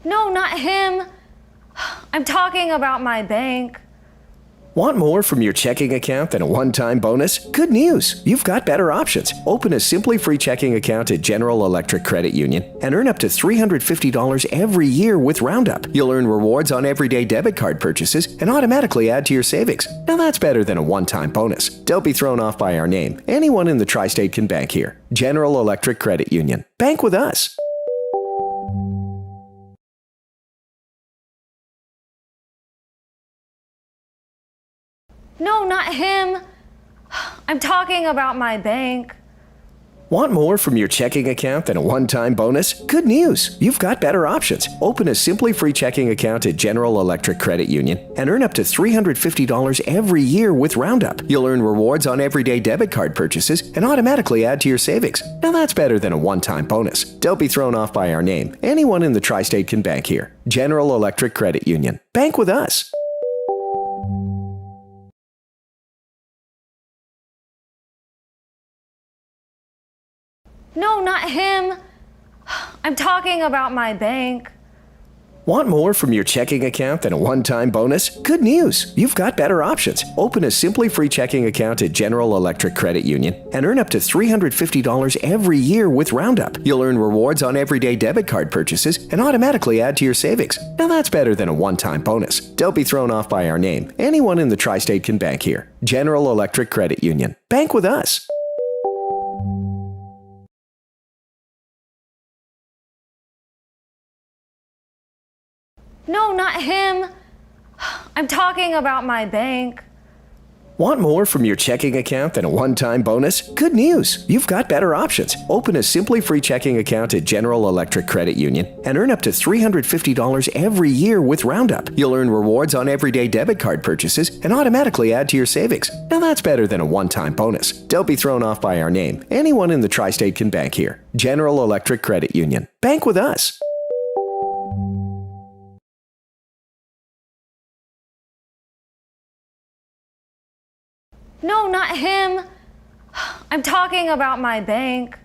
No, not him. I'm talking about my bank. Want more from your checking account than a one-time bonus? Good news! You've got better options. Open a Simply Free checking account at General Electric Credit Union and earn up to $350 every year with Roundup. You'll earn rewards on everyday debit card purchases and automatically add to your savings. Now that's better than a one-time bonus. Don't be thrown off by our name. Anyone in the tri-state can bank here. General Electric Credit Union. Bank with us. No, not him. I'm talking about my bank. Want more from your checking account than a one-time bonus? Good news! You've got better options. Open a Simply Free checking account at General Electric Credit Union and earn up to $350 every year with Roundup. You'll earn rewards on everyday debit card purchases and automatically add to your savings. Now that's better than a one-time bonus. Don't be thrown off by our name. Anyone in the tri-state can bank here. General Electric Credit Union. Bank with us. No, not him. I'm talking about my bank. Want more from your checking account than a one-time bonus? Good news! You've got better options. Open a Simply Free checking account at General Electric Credit Union and earn up to $350 every year with Roundup. You'll earn rewards on everyday debit card purchases and automatically add to your savings. Now that's better than a one-time bonus. Don't be thrown off by our name. Anyone in the tri-state can bank here. General Electric Credit Union. Bank with us. No, not him. I'm talking about my bank. Want more from your checking account than a one-time bonus? Good news! You've got better options. Open a Simply Free checking account at General Electric Credit Union and earn up to $350 every year with Roundup. You'll earn rewards on everyday debit card purchases and automatically add to your savings. Now that's better than a one-time bonus. Don't be thrown off by our name. Anyone in the tri-state can bank here. General Electric Credit Union. Bank with us. No, not him. I'm talking about my bank.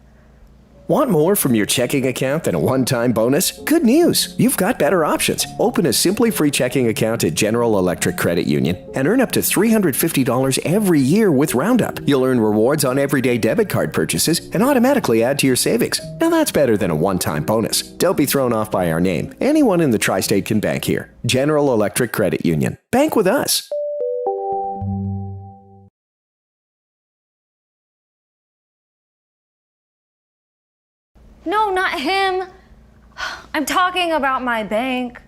Want more from your checking account than a one-time bonus? Good news! You've got better options. Open a Simply Free checking account at General Electric Credit Union and earn up to $350 every year with Roundup. You'll earn rewards on everyday debit card purchases and automatically add to your savings. Now that's better than a one-time bonus. Don't be thrown off by our name. Anyone in the tri-state can bank here. General Electric Credit Union. Bank with us. No, not him. I'm talking about my bank.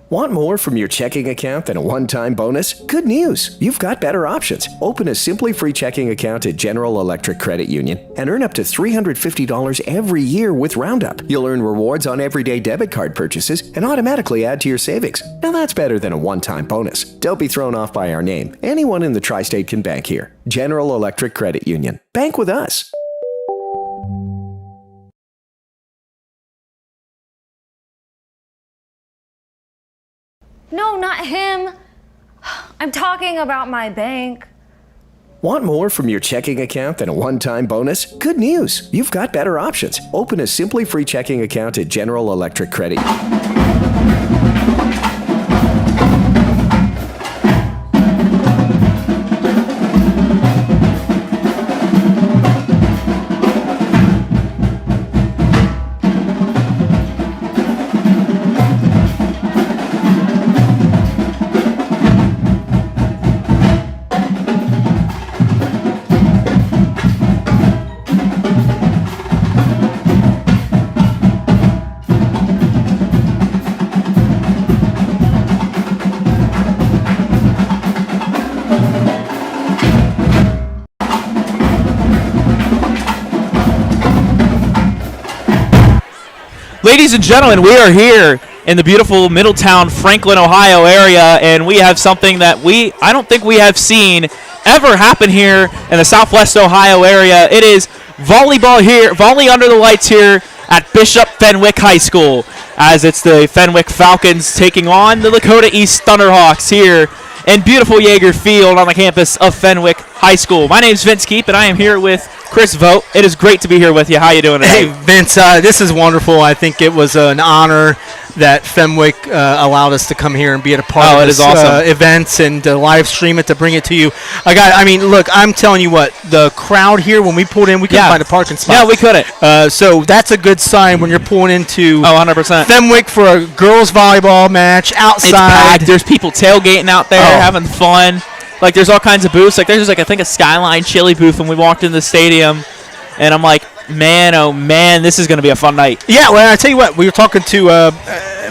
Want more from your checking account than a one-time bonus? Good news! You've got better options. Open a Simply Free checking account at General Electric Credit Union and earn up to $350 every year with Roundup. You'll earn rewards on everyday debit card purchases and automatically add to your savings. Now that's better than a one-time bonus. Don't be thrown off by our name. Anyone in the tri-state can bank here. General Electric Credit Union. Bank with us. No, not him. I'm talking about my bank. Want more from your checking account than a one-time bonus? Good news! You've got better options. Open a Simply Free checking account at General Electric Credit. Ladies and gentlemen, we are here in the beautiful Middletown, Franklin, Ohio area, and we have something that I don't think we have seen ever happen here in the Southwest Ohio area. It is volleyball here, volley under the lights here at Bishop Fenwick High School, as it's the Fenwick Falcons taking on the Lakota East Thunderhawks here in beautiful Yeager Field on the campus of Fenwick High School. My name is Vince Keep, and I am here with Chris Vogt. It is great to be here with you. How you doing today? Hey, Vince, this is wonderful. I think it was an honor that Fenwick allowed us to come here and be at a part of it this is awesome. events and live stream it to bring it to you. I mean, look, I'm telling you what, the crowd here, when we pulled in, we couldn't find a parking spot. Yeah, we couldn't. So that's a good sign when you're pulling into 100%. Fenwick for a girls volleyball match outside. It's packed. There's people tailgating out there having fun. Like, there's all kinds of booths. Like, there's, like, I think a Skyline chili booth when we walked in the stadium. And I'm like, man, oh, man, this is going to be a fun night. Yeah, well, I tell you what, we were talking to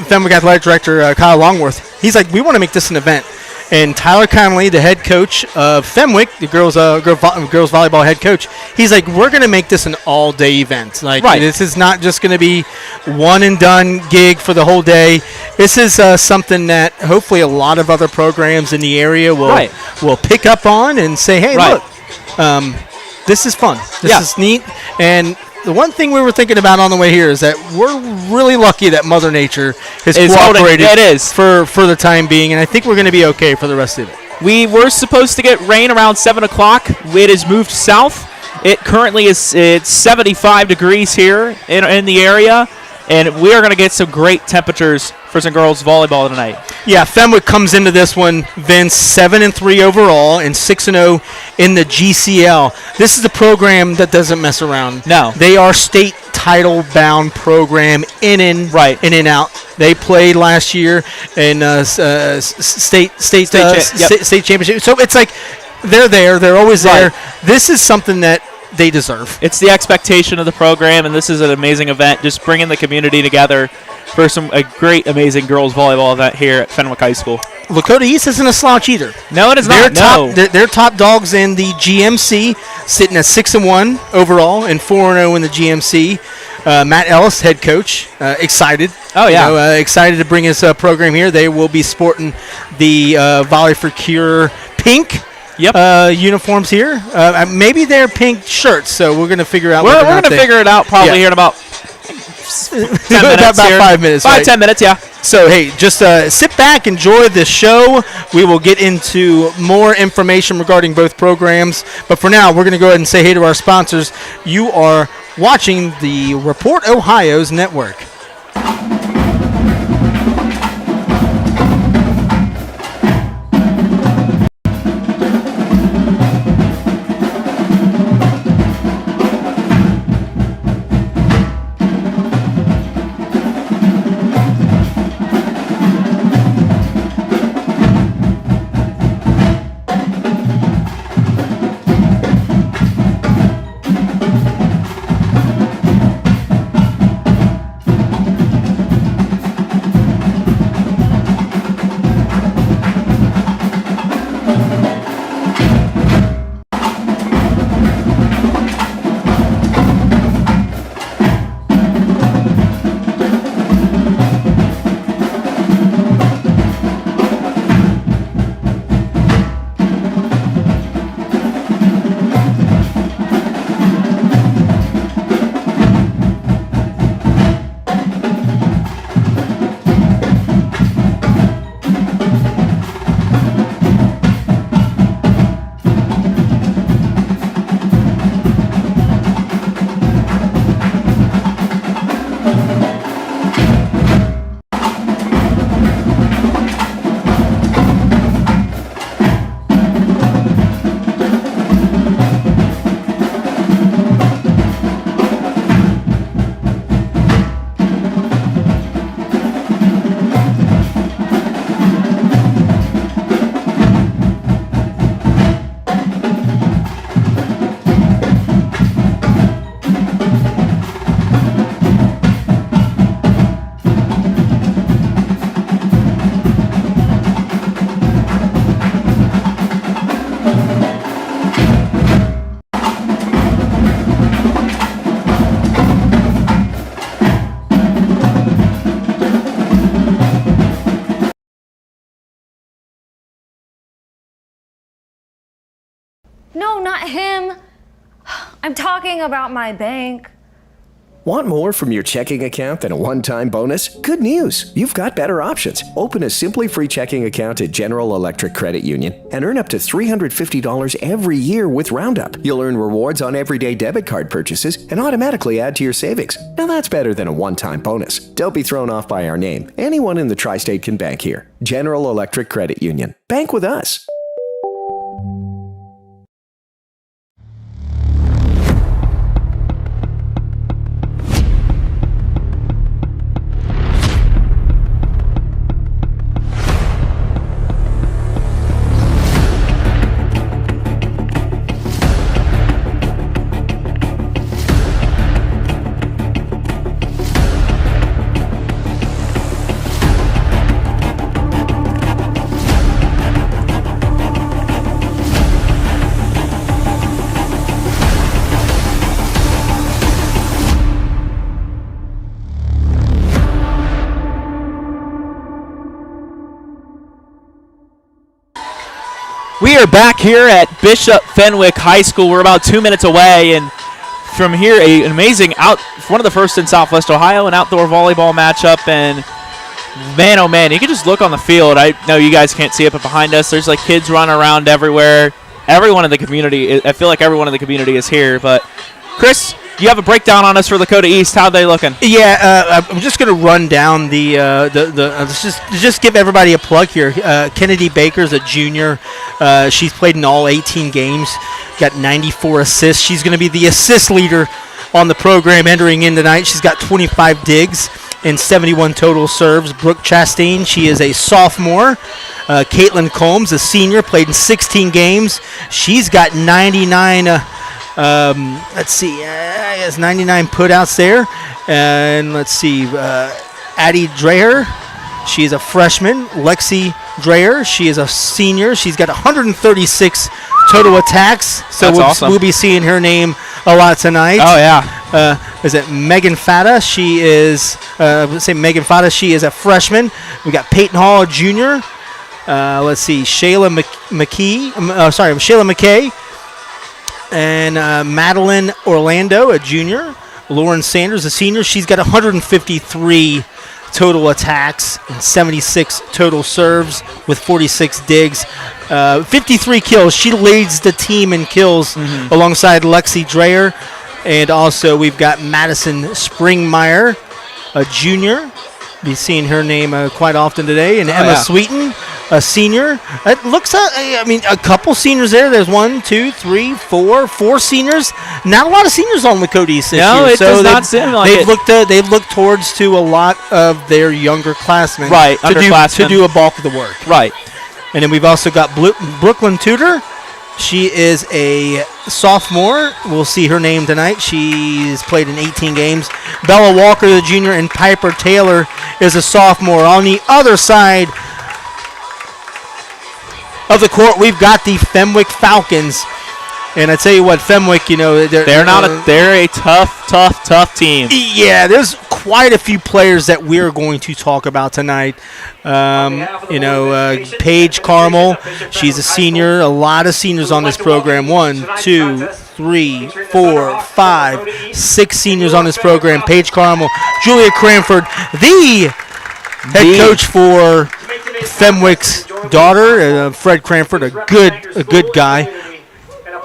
Fenwick Athletic Director Kyle Longworth. He's like, we want to make this an event. And Tyler Connolly, the head coach of Fenwick, the girls volleyball head coach, he's like, we're going to make this an all-day event. Like, this is not just going to be one and done gig for the whole day. This is something that hopefully a lot of other programs in the area will pick up on and say, hey, look, this is fun. This is neat. And the one thing we were thinking about on the way here is that we're really lucky that Mother Nature has cooperated for the time being, and I think we're going to be okay for the rest of it. We were supposed to get rain around 7 o'clock. It has moved south. It currently is 75 degrees here in the area, and we are going to get some great temperatures for some girls volleyball tonight. Yeah, Fenwick comes into this one, Vince, 7-3 overall and 6-0 in the GCL. This is a program that doesn't mess around. No. They are state title-bound program in and out. They played last year in state championship. So it's like they're there. They're always there. This is something that they deserve. It's the expectation of the program, and this is an amazing event. Just bringing the community together for a great, amazing girls volleyball event here at Fenwick High School. Lakota East isn't a slouch either. No, it is not. They're top dogs in the GMC, sitting at 6-1 overall and 4-0 in the GMC. Matt Ellis, head coach, excited. Oh, yeah. Excited to bring his program here. They will be sporting the Volley for Cure pink uniforms here. Maybe they're pink shirts, so we're going to figure out. We're going to figure it out probably here in about 10 minutes. About 5 minutes. 10 minutes, yeah. So, hey, just sit back, enjoy the show. We will get into more information regarding both programs. But for now, we're going to go ahead and say hey to our sponsors. You are watching the Report Ohio's network. No, not him. I'm talking about my bank. Want more from your checking account than a one-time bonus? Good news! You've got better options. Open a Simply Free checking account at General Electric Credit Union and earn up to $350 every year with Roundup. You'll earn rewards on everyday debit card purchases and automatically add to your savings. Now that's better than a one-time bonus. Don't be thrown off by our name. Anyone in the tri-state can bank here. General Electric Credit Union. Bank with us. We are back here at Bishop Fenwick High School. We're about 2 minutes away, and from here, an amazing one of the first in Southwest Ohio, an outdoor volleyball matchup. And man, oh man, you can just look on the field. I know you guys can't see it, but behind us, there's like kids running around everywhere. Everyone in the community, I feel like everyone in the community is here. But Chris, you have a breakdown on us for Lakota East. How are they looking? Yeah, I'm just going to run down the let's just give everybody a plug here. Kennedy Baker's a junior. She's played in all 18 games, got 94 assists. She's going to be the assist leader on the program entering in tonight. She's got 25 digs and 71 total serves. Brooke Chastain, she is a sophomore. Caitlin Combs, a senior, played in 16 games. She's got 99. Let's see, I guess 99 putouts there. And let's see, Addie Dreher, she's a freshman. Lexi Dreher, she is a senior. She's got 136 total attacks. So awesome. We'll be seeing her name a lot tonight. Oh, yeah. Is it Megan Fata? She is, let's say Megan Fata, she is a freshman. We got Peyton Hall, a junior. Let's see, Shayla McKay. And Madeline Orlando, a junior. Lauren Sanders, a senior. She's got 153 total attacks and 76 total serves with 46 digs. 53 kills. She leads the team in kills alongside Lexi Dreher. And also we've got Madison Springmeyer, a junior. Be seeing her name quite often today. And Emma Sweeten, a senior. It looks, a couple seniors there. There's 1, 2, 3, 4 seniors. Not a lot of seniors on Lakota East this year. No, it does not seem like it. They've looked towards to a lot of their younger classmen. Right, to do a bulk of the work. Right. And then we've also got Brooklyn Tudor. She is a sophomore. We'll see her name tonight. She's played in 18 games. Bella Walker, the junior, and Piper Taylor is a sophomore. On the other side of the court, we've got the Fenwick Falcons. And I tell you what, Fenwick, they're a tough team. Yeah, there's quite a few players that we're going to talk about tonight. Paige Carmel, she's a senior. A lot of seniors on this program. 1, 2, 3, 4, 5, 6 seniors on this program. Paige Carmel, Julia Cranford, the head coach for Fenwick's daughter, Fred Cranford, a good guy.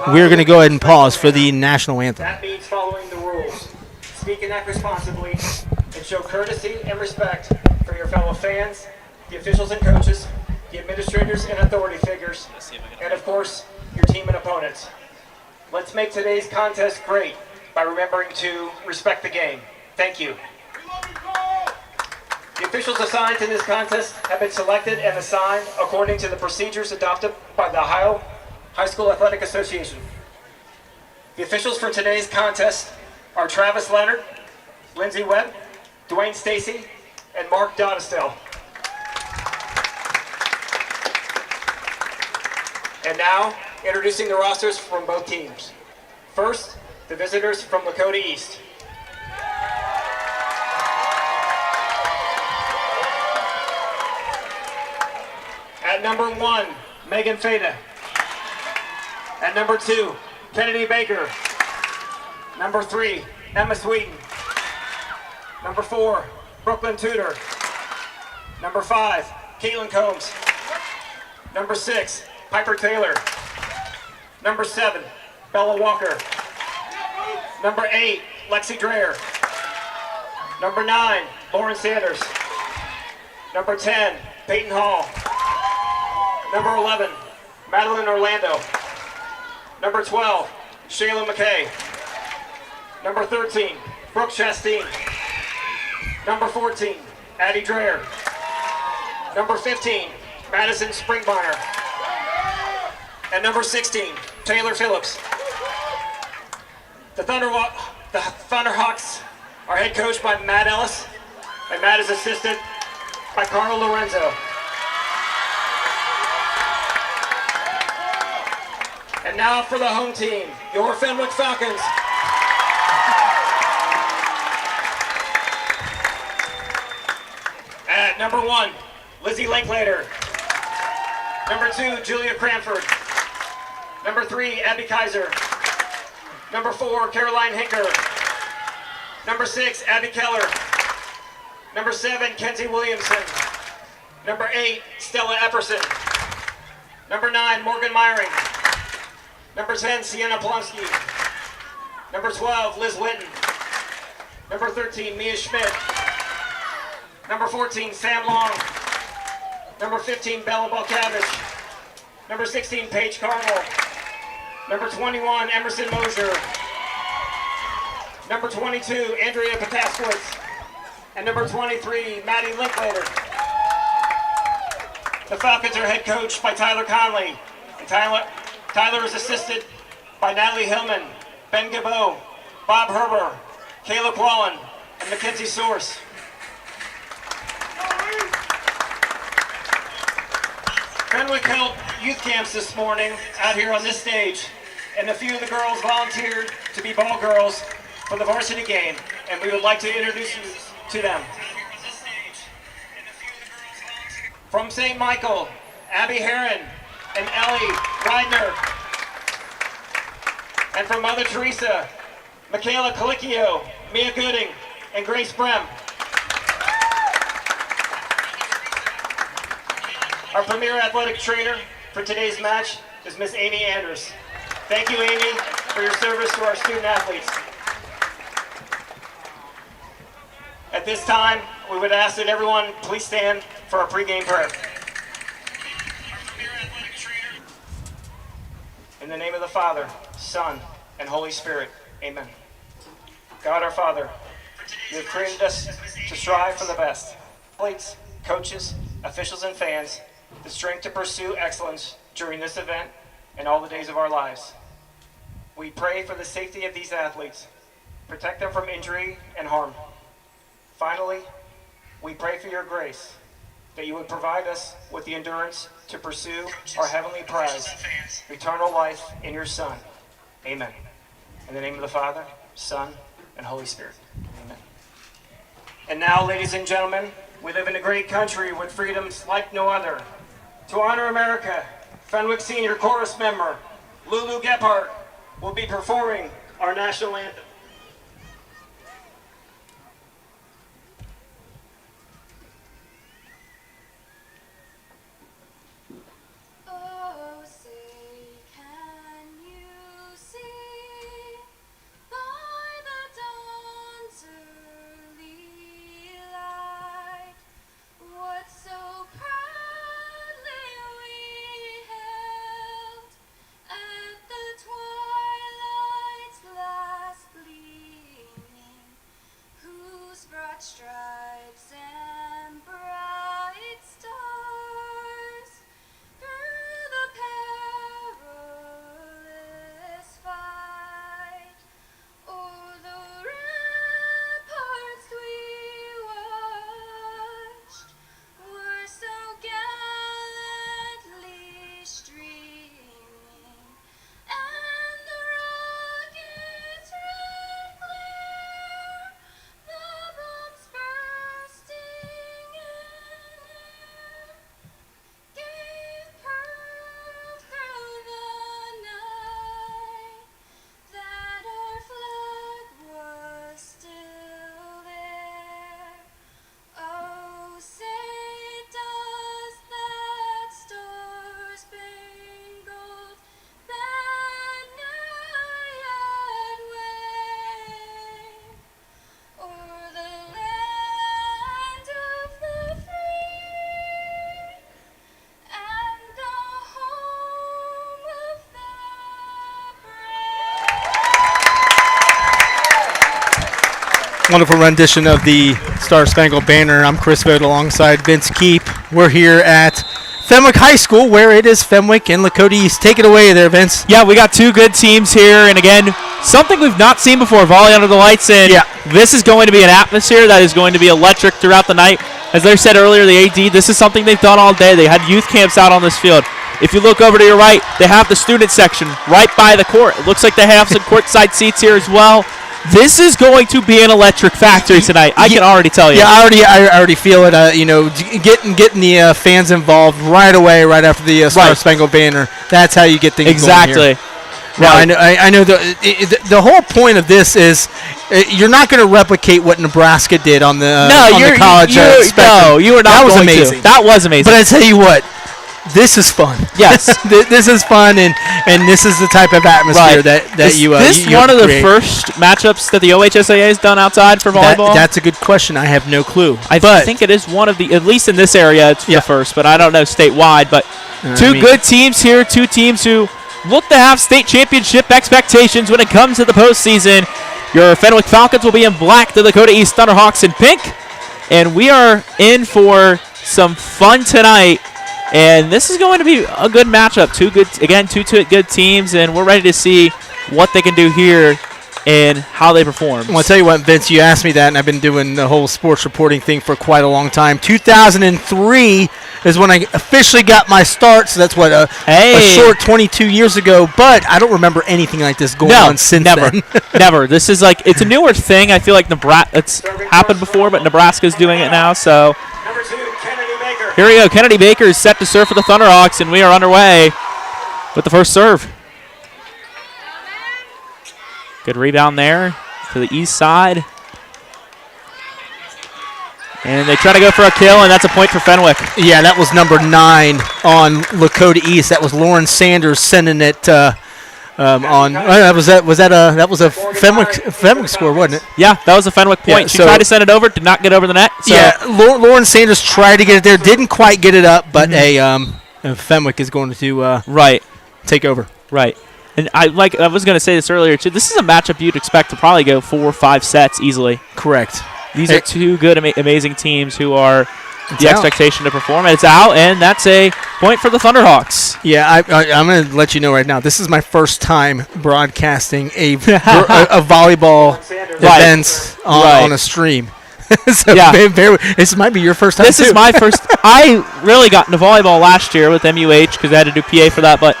We're going to go ahead and pause for the national anthem. That means following the rules, speaking up responsibly, and show courtesy and respect for your fellow fans, the officials and coaches, the administrators and authority figures, and of course, your team and opponents. Let's make today's contest great by remembering to respect the game. Thank you. The officials assigned to this contest have been selected and assigned according to the procedures adopted by the Ohio High School Athletic Association. The officials for today's contest are Travis Leonard, Lindsey Webb, Dwayne Stacy, and Mark Donistel. And now, introducing the rosters from both teams. First, the visitors from Lakota East. At number 1, Megan Fata. At number 2, Kennedy Baker. Number 3, Emma Sweeten. Number 4, Brooklyn Tudor. Number 5, Caitlin Combs. Number 6, Piper Taylor. Number 7, Bella Walker. Number 8, Lexi Dreyer. Number 9, Lauren Sanders. Number 10, Peyton Hall. Number 11, Madeline Orlando. Number 12, Shayla McKay. Number 13, Brooke Chasteen. Number 14, Addie Dreyer. Number 15, Madison Springmeyer. And number 16, Taylor Phillips. The Thunderhawks are head coached by Matt Ellis, and Matt is assisted by Carl Lorenzo. And now for the home team, your Fenwick Falcons. At number 1, Lizzie Linklater. Number 2, Julia Cranford. Number 3, Abby Kaiser. Number 4, Caroline Hinker. Number 6, Abby Keller. Number 7, Kenzie Williamson. Number 8, Stella Epperson. Number 9, Morgan Myring. Number 10, Sienna Plumsky. Number 12, Liz Witten. Number 13, Mia Schmidt. Number 14, Sam Long. Number 15, Bella Balkavich. Number 16, Paige Carmel. Number 21, Emerson Mosier. Number 22, Andrea Potaskowitz. And number 23, Maddie Linklater. The Falcons are head coached by Tyler Conley. And Tyler is assisted by Natalie Hillman, Ben Gabot, Bob Herber, Kayla Quallen, and Mackenzie Source. Fenwick held youth camps this morning out here on this stage, and a few of the girls volunteered to be ball girls for the varsity game, and we would like to introduce you to them. From St. Michael, Abby Heron and Ellie Reidner. And from Mother Teresa, Michaela Colicchio, Mia Gooding, and Grace Brem. Our premier athletic trainer for today's match is Miss Amy Anders. Thank you, Amy, for your service to our student athletes. At this time, we would ask that everyone please stand for our pregame prayer. In the name of the Father, Son, and Holy Spirit, amen. God our Father, you have created us to strive for the best. Athletes, coaches, officials, and fans, the strength to pursue excellence during this event and all the days of our lives. We pray for the safety of these athletes, protect them from injury and harm. Finally, we pray for your grace, that you would provide us with the endurance to pursue our heavenly prize, eternal life in your Son. Amen. In the name of the Father, Son, and Holy Spirit. Amen. And now, ladies and gentlemen, we live in a great country with freedoms like no other. To honor America, Fenwick Senior Chorus member Lulu Gephardt will be performing our national anthem. Oh, say, can you see by the dawn's early light what so proudly we held at the twilight's last Wonderful rendition of the Star Spangled Banner. I'm Chris Vogt alongside Vince Keep. We're here at Fenwick High School, where it is Fenwick and Lakota East. Take it away there, Vince. Yeah, we got two good teams here, and again, something we've not seen before, volley under the lights, and this is going to be an atmosphere that is going to be electric throughout the night. As they said earlier, the AD, this is something they've done all day. They had youth camps out on this field. If you look over to your right, they have the student section right by the court. It looks like they have some courtside seats here as well. This is going to be an electric factory tonight. I can already tell you. Yeah, I already feel it. Getting the fans involved right away, right after the Star Spangled Banner. That's how you get things exactly. going here. Now, I know the whole point of this is you're not going to replicate what Nebraska did on the college spectrum. No, you were not. That was going amazing. To. That was amazing. But I tell you what. This is fun. Yes, this is fun, and this is the type of atmosphere that you. Is this one of the first matchups that the OHSAA has done outside for volleyball? That's a good question. I have no clue. I think it is one of the, at least in this area, it's the first, but I don't know statewide. But two good teams here, two teams who look to have state championship expectations when it comes to the postseason. Your Fenwick Falcons will be in black, the Lakota East Thunderhawks in pink, and we are in for some fun tonight. And this is going to be a good matchup. Two good teams, and we're ready to see what they can do here and how they perform. Well, I'll tell you what, Vince, you asked me that, and I've been doing the whole sports reporting thing for quite a long time. 2003 is when I officially got my start, so that's a short 22 years ago, but I don't remember anything like this going on since then. Never. This is like, it's a newer thing. I feel like it's happened before, but Nebraska's doing it now, so. Here we go. Kennedy Baker is set to serve for the Thunderhawks, and we are underway with the first serve. Good rebound there to the east side. And they try to go for a kill, and that's a point for Fenwick. Yeah, that was number 9 on Lakota East. That was Lauren Sanders sending it on. That was a Fenwick score, wasn't it? Yeah, that was a Fenwick point. Yeah, she tried to send it over, did not get over the net. So. Yeah, Lauren Sanders tried to get it there, didn't quite get it up, but Fenwick is going to take over. Right. And I was going to say this earlier too. This is a matchup you'd expect to probably go 4 or 5 sets easily. Correct. These are two good, amazing teams who are expectation to perform. And it's out, and that's a point for the Thunderhawks. Yeah, I'm going to let you know right now. This is my first time broadcasting a volleyball events on a stream. So this might be your first time. This is my first. I really got into volleyball last year with MUH because I had to do PA for that. But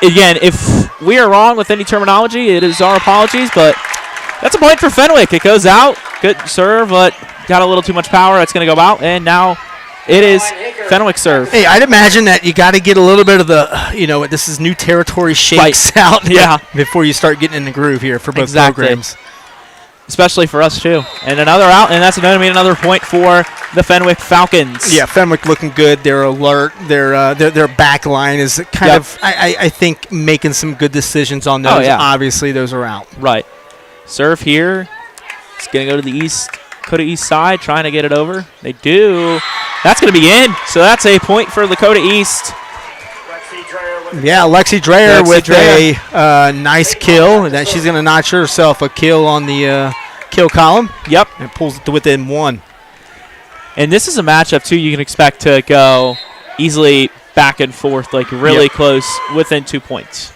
again, if we are wrong with any terminology, it is our apologies. But that's a point for Fenwick. It goes out. Good serve, but got a little too much power. That's going to go out, and now it is Fenwick serve. Hey, I'd imagine that you got to get a little bit of the, this is new territory shakes out before you start getting in the groove here for both programs. Especially for us, too. And another out, and that's going to mean another point for the Fenwick Falcons. Yeah, Fenwick looking good. They're alert. Their back line is kind of, I think, making some good decisions on those. Oh, yeah. Obviously, those are out. Right. Serve here. It's going to go to the Lakota East side, trying to get it over. They do. That's going to be in. So that's a point for Lakota East. Lexi Dreyer with a nice kill. That she's going to notch herself a kill on the kill column. Yep. And pulls it to within 1. And this is a matchup, too, you can expect to go easily back and forth, like really close, within 2 points.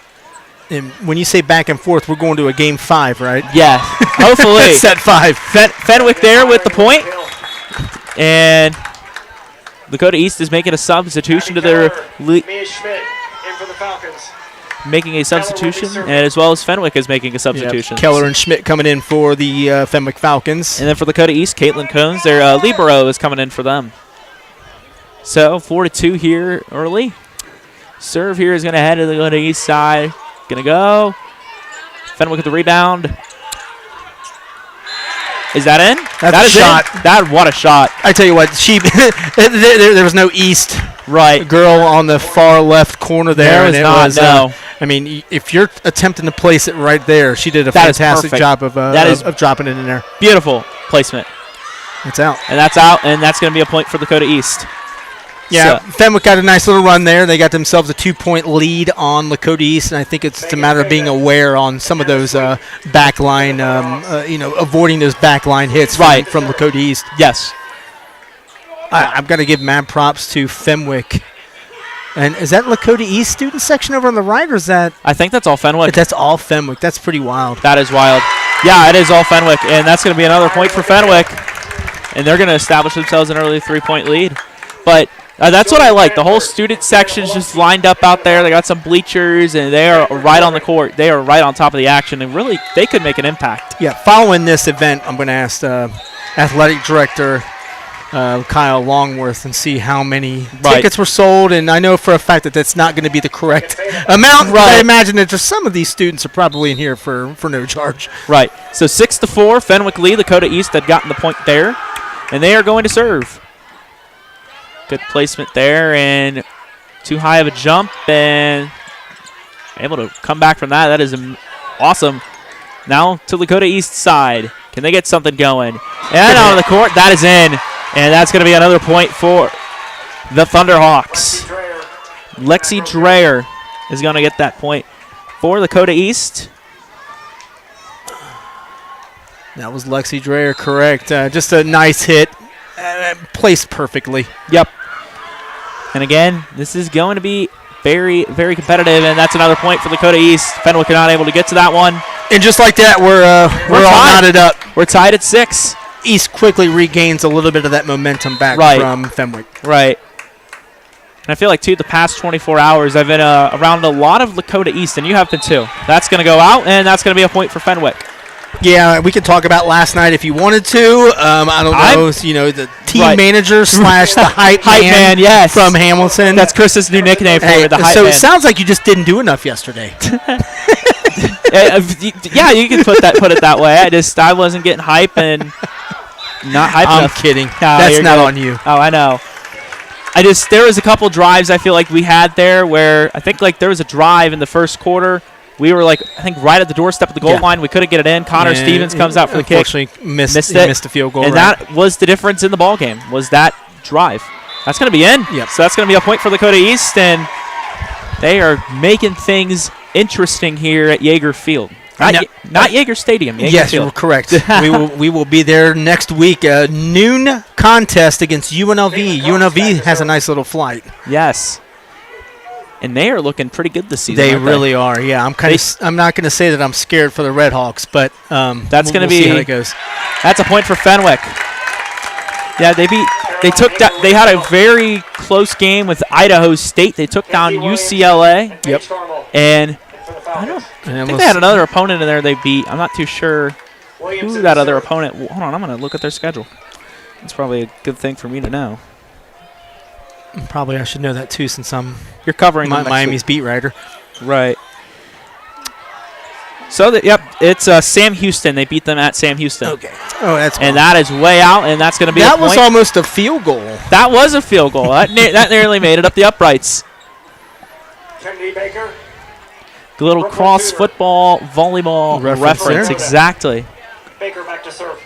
And when you say back and forth, we're going to a game 5, right? Yeah, hopefully. Set 5. Fenwick there with the point. And Lakota East is making a substitution to their Mia Schmidt in for the Falcons. Making a substitution, and as well as Fenwick is making a substitution. Keller and Schmidt coming in for the Fenwick Falcons. And then for Lakota East, Caitlin Cones, their libero, is coming in for them. So 4-2 here early. Serve here is going to head to the Lakota East side. Going to go. Fenwick with the rebound. Is that in? That's a shot. What a shot. I tell you what, there was no East girl on the far left corner there. There was not, no. I mean, if you're attempting to place it right there, she did a fantastic job of dropping it in there. Beautiful placement. It's out. And that's out, and that's going to be a point for Lakota East. Yeah, So- Fenwick got a nice little run there. They got themselves a 2-point lead on Lakota East, and I think it's a matter of being aware on some of those backline, avoiding those backline hits Right. from Lakota East. Yes. I'm going to give mad props to Fenwick. And is that Lakota East student section over on the right, or is that? I think that's all Fenwick. That's all Fenwick. That's pretty wild. That is wild. Yeah, it is all Fenwick, and that's going to be another point for Fenwick. And they're going to establish themselves an early 3-point lead. But that's what I like. The whole student section's just lined up out there. They got some bleachers, and they are right on the court. They are right on top of the action, and really, they could make an impact. Yeah, following this event, I'm going to ask athletic director Kyle Longworth and see how many tickets were sold. And I know for a fact that that's not going to be the correct amount. Right. I imagine that just some of these students are probably in here for no charge. Right. So 6-4, Fenwick lead. Lakota East had gotten the point there, and they are going to serve. Good placement there, and too high of a jump, and able to come back from that. That is awesome. Now to Lakota East side. Can they get something going? And out of the court, that is in. And that's going to be another point for the Thunderhawks. Lexi Dreyer is going to get that point for Lakota East. That was Lexi Dreyer, correct. Just a nice hit, placed perfectly. Yep. And again, this is going to be very, very competitive, and that's another point for Lakota East. Fenwick not able to get to that one. And just like that, we're all knotted up. We're tied at 6. East quickly regains a little bit of that momentum back from Fenwick. Right. And I feel like, too, the past 24 hours, I've been around a lot of Lakota East, and you have been, too. That's going to go out, and that's going to be a point for Fenwick. Yeah, we could talk about last night if you wanted to. I don't know, the team manager / the hype man yes. from Hamilton. That's Chris's new nickname for the hype man. So it sounds like you just didn't do enough yesterday. Yeah, you can put it that way. I wasn't getting hype and not hype I'm enough. kidding. No, That's not good. on you. Oh, I know. There was a couple drives I feel like we had there where I think there was a drive in the first quarter. We were right at the doorstep of the goal line. We couldn't get it in. Connor Stevens comes out for the kick. Unfortunately, missed the field goal. And that was the difference in the ball game, was that drive. That's going to be in. Yep. So that's going to be a point for Lakota East, and they are making things interesting here at Yeager Field. Not Yeager Stadium. Yeager yes, Field. you're correct. we will be there next week. A noon contest against UNLV. UNLV has a nice little flight. Yes. And they are looking pretty good this season. They really are. Yeah, I'm not going to say that I'm scared for the Red Hawks, but that's going to be see how it goes. That's a point for Fenwick. Yeah, they had a very close game with Idaho State. They took down UCLA. Yep. And I think they had another opponent in there they beat. I'm not too sure who that other opponent. Hold on, I'm going to look at their schedule. It's probably a good thing for me to know. Probably I should know that too, since You're covering Miami's beat writer. Right. So it's Sam Houston. They beat them at Sam Houston. Okay. Oh, that's and that is way out, and that's going to be that a point. was almost a field goal. That was a field goal. that nearly made it up the uprights. Kennedy Baker. The little cross football volleyball reference. Exactly. Baker back to serve.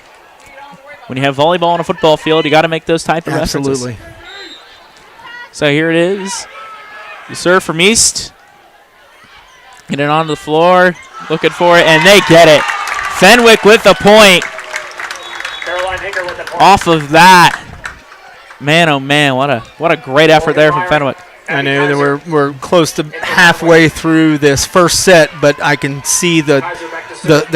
When you have volleyball on a football field, you got to make those type of references. Absolutely. So here it is. The serve from East. Get it onto the floor. Looking for it, and they get it. Fenwick with the point. Caroline Hicker with the point. Off of that. Man, oh man, what a great effort there from Fenwick. I know that we're close to halfway through this first set, but I can see the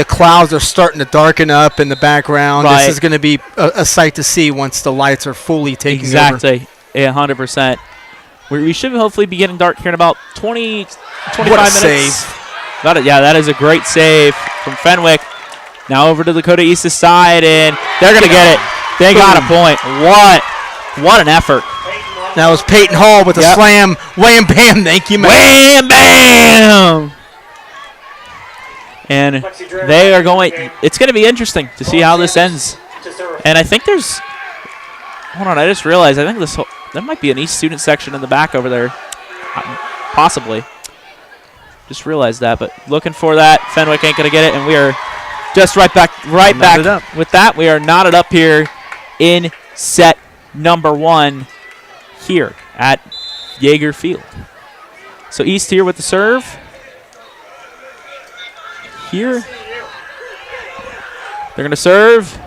clouds are starting to darken up in the background. Right. This is going to be a sight to see once the lights are fully taking over. Exactly. Yeah, 100%. We should hopefully be getting dark here in about 20, 25 What a minutes. save. That is a great save from Fenwick. Now over to the Lakota East's side, and they're going to get it. They got a point. What an effort. That was Peyton Hall with a slam. Wham, bam. Thank you, man. Wham, bam. And they are going – it's going to be interesting to see how this ends. And I think there's – hold on, I just realized. I think there might be an East student section in the back over there. Possibly. Just realized that. But looking for that. Fenwick ain't going to get it. And we are just right back with that. We are knotted up here in set number 1 here at Yeager Field. So East here with the serve. Here. They're going to serve.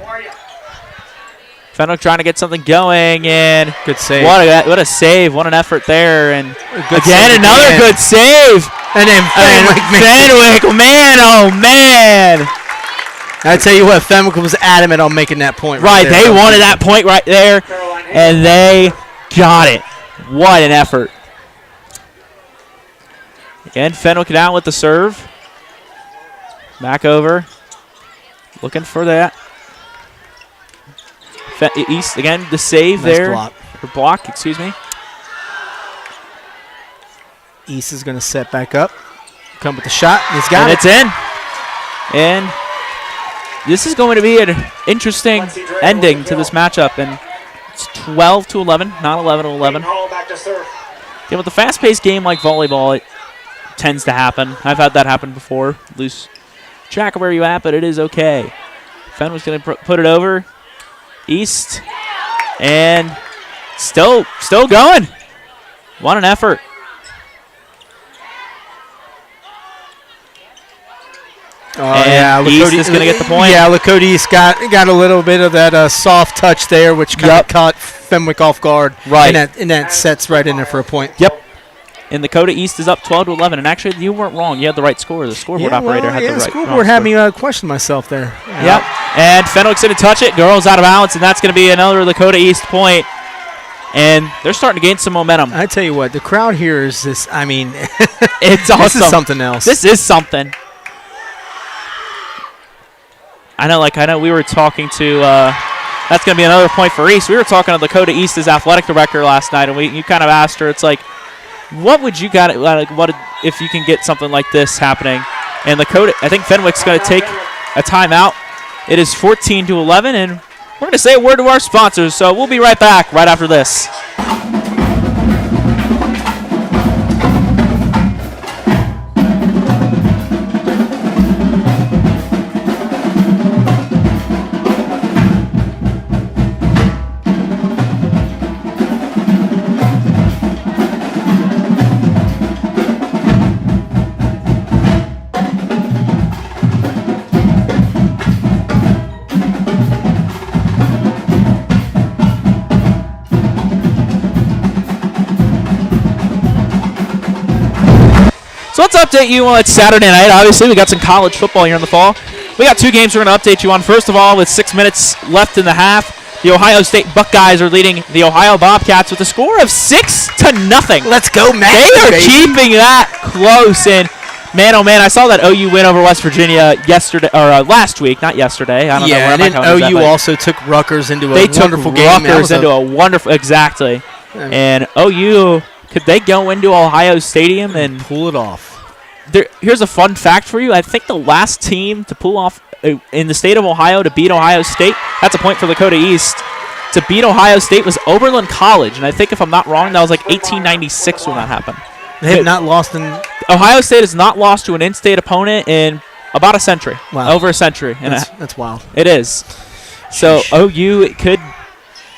Fenwick trying to get something going, and Good save. what a save. What an effort there. And Good again, save another again. good save. And then Fenwick, man, oh, man. I tell you what, Fenwick was adamant on making that point. Right, there. they wanted that point right there, and they got it. What an effort. Again, Fenwick down with the serve. Back over. Looking for that. East, again, the save Nice there. block. Or block, excuse me. East is going to set back up. Come with the shot. He's got And it. it's in. And this is going to be an interesting ending to this matchup. And it's 12-11, not 11-11. Hall back to serve. Yeah, with a fast-paced game like volleyball, it tends to happen. I've had that happen before. Lose track of where you're at, but it is okay. Fenwick's going to put it over. East. And still going. What an effort. Oh, And East is going to get the point. Yeah, Lakota East got a little bit of that soft touch there, which kind of caught Fenwick off guard. Right. And that sets right in there for a point. Yep. And Lakota East is up 12-11. And actually, you weren't wrong. You had the right score. The scoreboard operator had the right scoreboard wrong had score. me question myself there. Yep. And Fenwick's going to touch it. Girls out of bounds, and that's going to be another Lakota East point. And they're starting to gain some momentum. I tell you what, the crowd here is this. I mean, It's awesome. this is something else. This is something. I know we were talking to that's going to be another point for East. We were talking to Lakota East's athletic director last night, and you kind of asked her, it's like, what would you got what if you can get something like this happening? And Lakota, I think Fenwick's going to take a timeout. It is 14-11, and we're going to say a word to our sponsors, so we'll be right back right after this. So let's update you on Saturday night. Obviously, we got some college football here in the fall. We got two games we're going to update you on. First of all, with 6 minutes left in the half, the Ohio State Buckeyes are leading the Ohio Bobcats with a score of 6-0. Let's go, Matt. They are keeping that close. And man, oh man, I saw that OU win over West Virginia yesterday or last week, not yesterday. I don't know where and my then calendar's at, OU but also took Rutgers into a they took wonderful game. That Rutgers was into a wonderful exactly. And OU, could they go into Ohio Stadium and pull it off. here's a fun fact for you. I think the last team to pull off in the state of Ohio to beat Ohio State, that's a point for Lakota East, to beat Ohio State was Oberlin College. And I think if I'm not wrong, that was like 1896 when that happened. They have not lost in. Ohio State has not lost to an in-state opponent in about a century. Wow. Over a century. And That's wild. it is. So OU could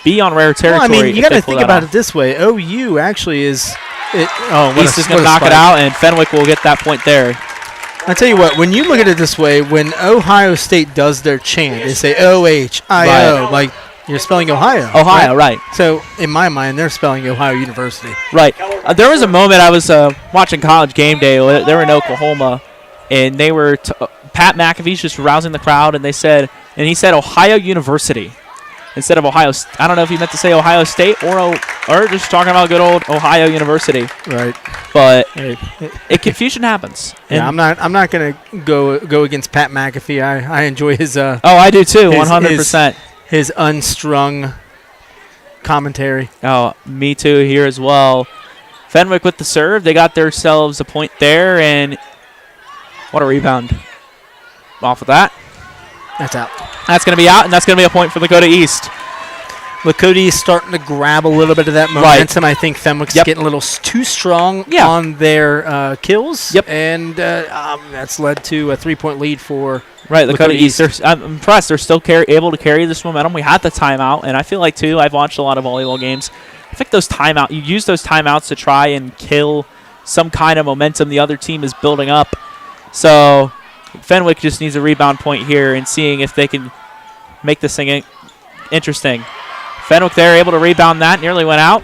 be on rare territory. Well, I mean, you got to think about it this way. OU actually is. East is going to knock it out, and Fenwick will get that point there. I tell you what, when you look at it this way, when Ohio State does their chant, they say OHIO, like you're spelling Ohio. Ohio, right. So in my mind, they're spelling Ohio University. Right. There was a moment I was watching College Game Day. They were in Oklahoma, and they were Pat McAfee's just rousing the crowd, and he said Ohio University instead of Ohio. I don't know if he meant to say Ohio State or just talking about good old Ohio University. Right. But confusion happens. Yeah, I'm not gonna go against Pat McAfee. I enjoy his. I do too. 100%. His unstrung commentary. Oh, me too here as well. Fenwick with the serve. They got themselves a point there, and what a rebound off of that. That's out. That's going to be out, and that's going to be a point for Lakota East. Lakota East starting to grab a little bit of that momentum. I think Fenwick's getting a little too strong on their kills. Yep. And that's led to a 3-point lead for Right, Lakota East. I'm impressed. They're still able to carry this momentum. We had the timeout, and I feel like, too, I've watched a lot of volleyball games. I think you use those timeouts to try and kill some kind of momentum the other team is building up. So Fenwick just needs a rebound point here and seeing if they can make this thing interesting. Fenwick there, able to rebound that. Nearly went out.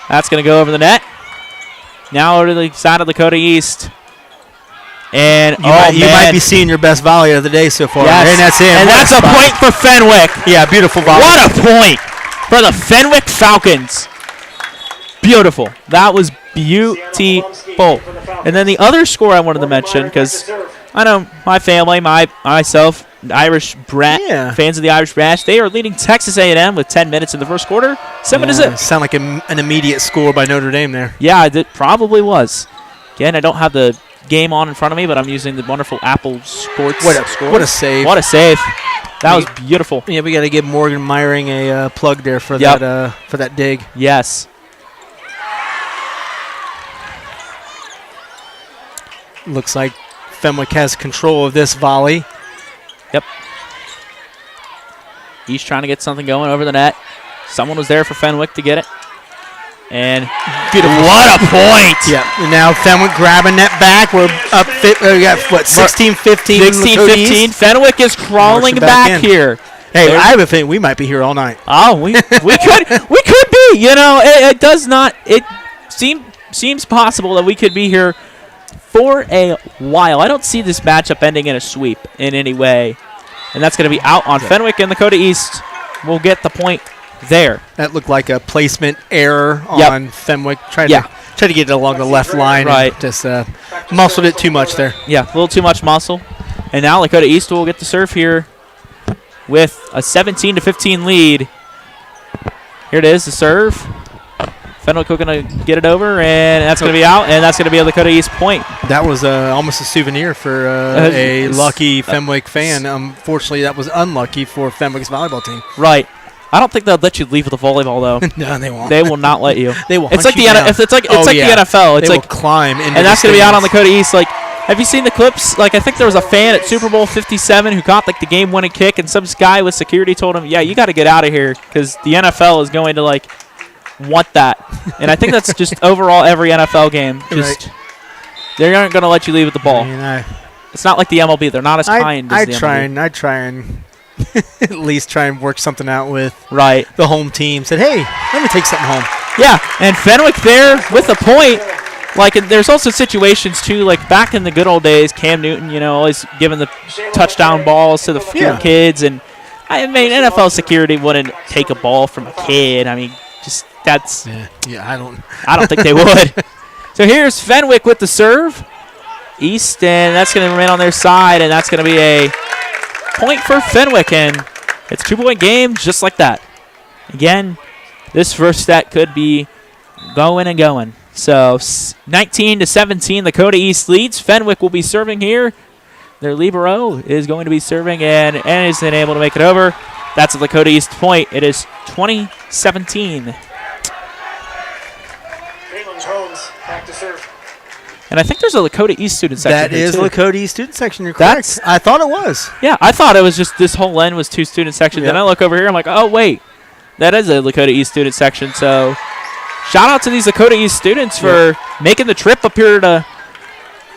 That's going to go over the net. Now over to the side of Lakota East. And you might be seeing your best volley of the day so far. Yes. And that's it. And that's a point for Fenwick. Yeah, beautiful volley. What a point for the Fenwick Falcons. Beautiful. That was beautiful. And then the other score I wanted to mention, because I know my family, myself, Irish fans of the Irish Brass, they are leading Texas A&M with 10 minutes in the first quarter. 7-0. Sound like an immediate score by Notre Dame there. Yeah, it probably was. Again, I don't have the game on in front of me, but I'm using the wonderful Apple Sports. What a save. What a save. That was beautiful. Yeah, we got to give Morgan Meyering a plug there for that dig. Yes. Looks like Fenwick has control of this volley. Yep. He's trying to get something going over the net. Someone was there for Fenwick to get it. And beautiful. What a point! Yeah. Now Fenwick grabbing that back. We're up. We got what 16-15. 16-15. Fenwick is crawling back here. Hey, I have a feeling we might be here all night. Oh, we could be. You know, it does not. It seems possible that we could be here for a while. I don't see this matchup ending in a sweep in any way, and that's going to be out on Fenwick, and Lakota East will get the point there. That looked like a placement error on Fenwick. Tried to get it along the left line. Right. And just muscled it too much there. Yeah, a little too much muscle. And now Lakota East will get the serve here with a 17-15 lead. Here it is, the serve. Fenwick going to get it over, and that's going to be out, and that's going to be a Lakota East point. That was almost a souvenir for a lucky Fenwick fan. Unfortunately, that was unlucky for Fenwick's volleyball team. Right. I don't think they'll let you leave with a volleyball, though. No, they won't. They will not let you. They will. It's like the NFL. It's they like will climb into. And that's going to be out on Lakota East. Like, have you seen the clips? Like, I think there was a fan at Super Bowl 57 who got like the game-winning kick, and some guy with security told him, "Yeah, you got to get out of here because the NFL is going to like want that." And I think that's just overall every NFL game. Just they aren't going to let you leave with the ball. I mean, it's not like the MLB. They're not as kind as the MLB. I'd try and at least try and work something out with the home team. Said, hey, let me take something home. Yeah, and Fenwick there with a point. Like, there's also situations, too, like back in the good old days, Cam Newton, you know, always giving the touchdown balls to the kids. And, I mean, NFL security wouldn't take a ball from a kid. I mean, just that's... Yeah, I don't think they would. So here's Fenwick with the serve. East, and that's going to remain on their side, and that's going to be a point for Fenwick, and it's a 2-point game just like that. Again, this first set could be going and going. So 19-17, Lakota East leads. Fenwick will be serving here. Their libero is going to be serving and isn't able to make it over. That's a Lakota East point. It is 20-17. Caitlin Jones back to serve. And I think there's a Lakota East student section. That is too. Lakota East student section. You're correct. I thought it was. Yeah, I thought it was just this whole end was 2 student sections. Then I look over here, I'm like, oh, wait. That is a Lakota East student section. So shout out to these Lakota East students for making the trip up here to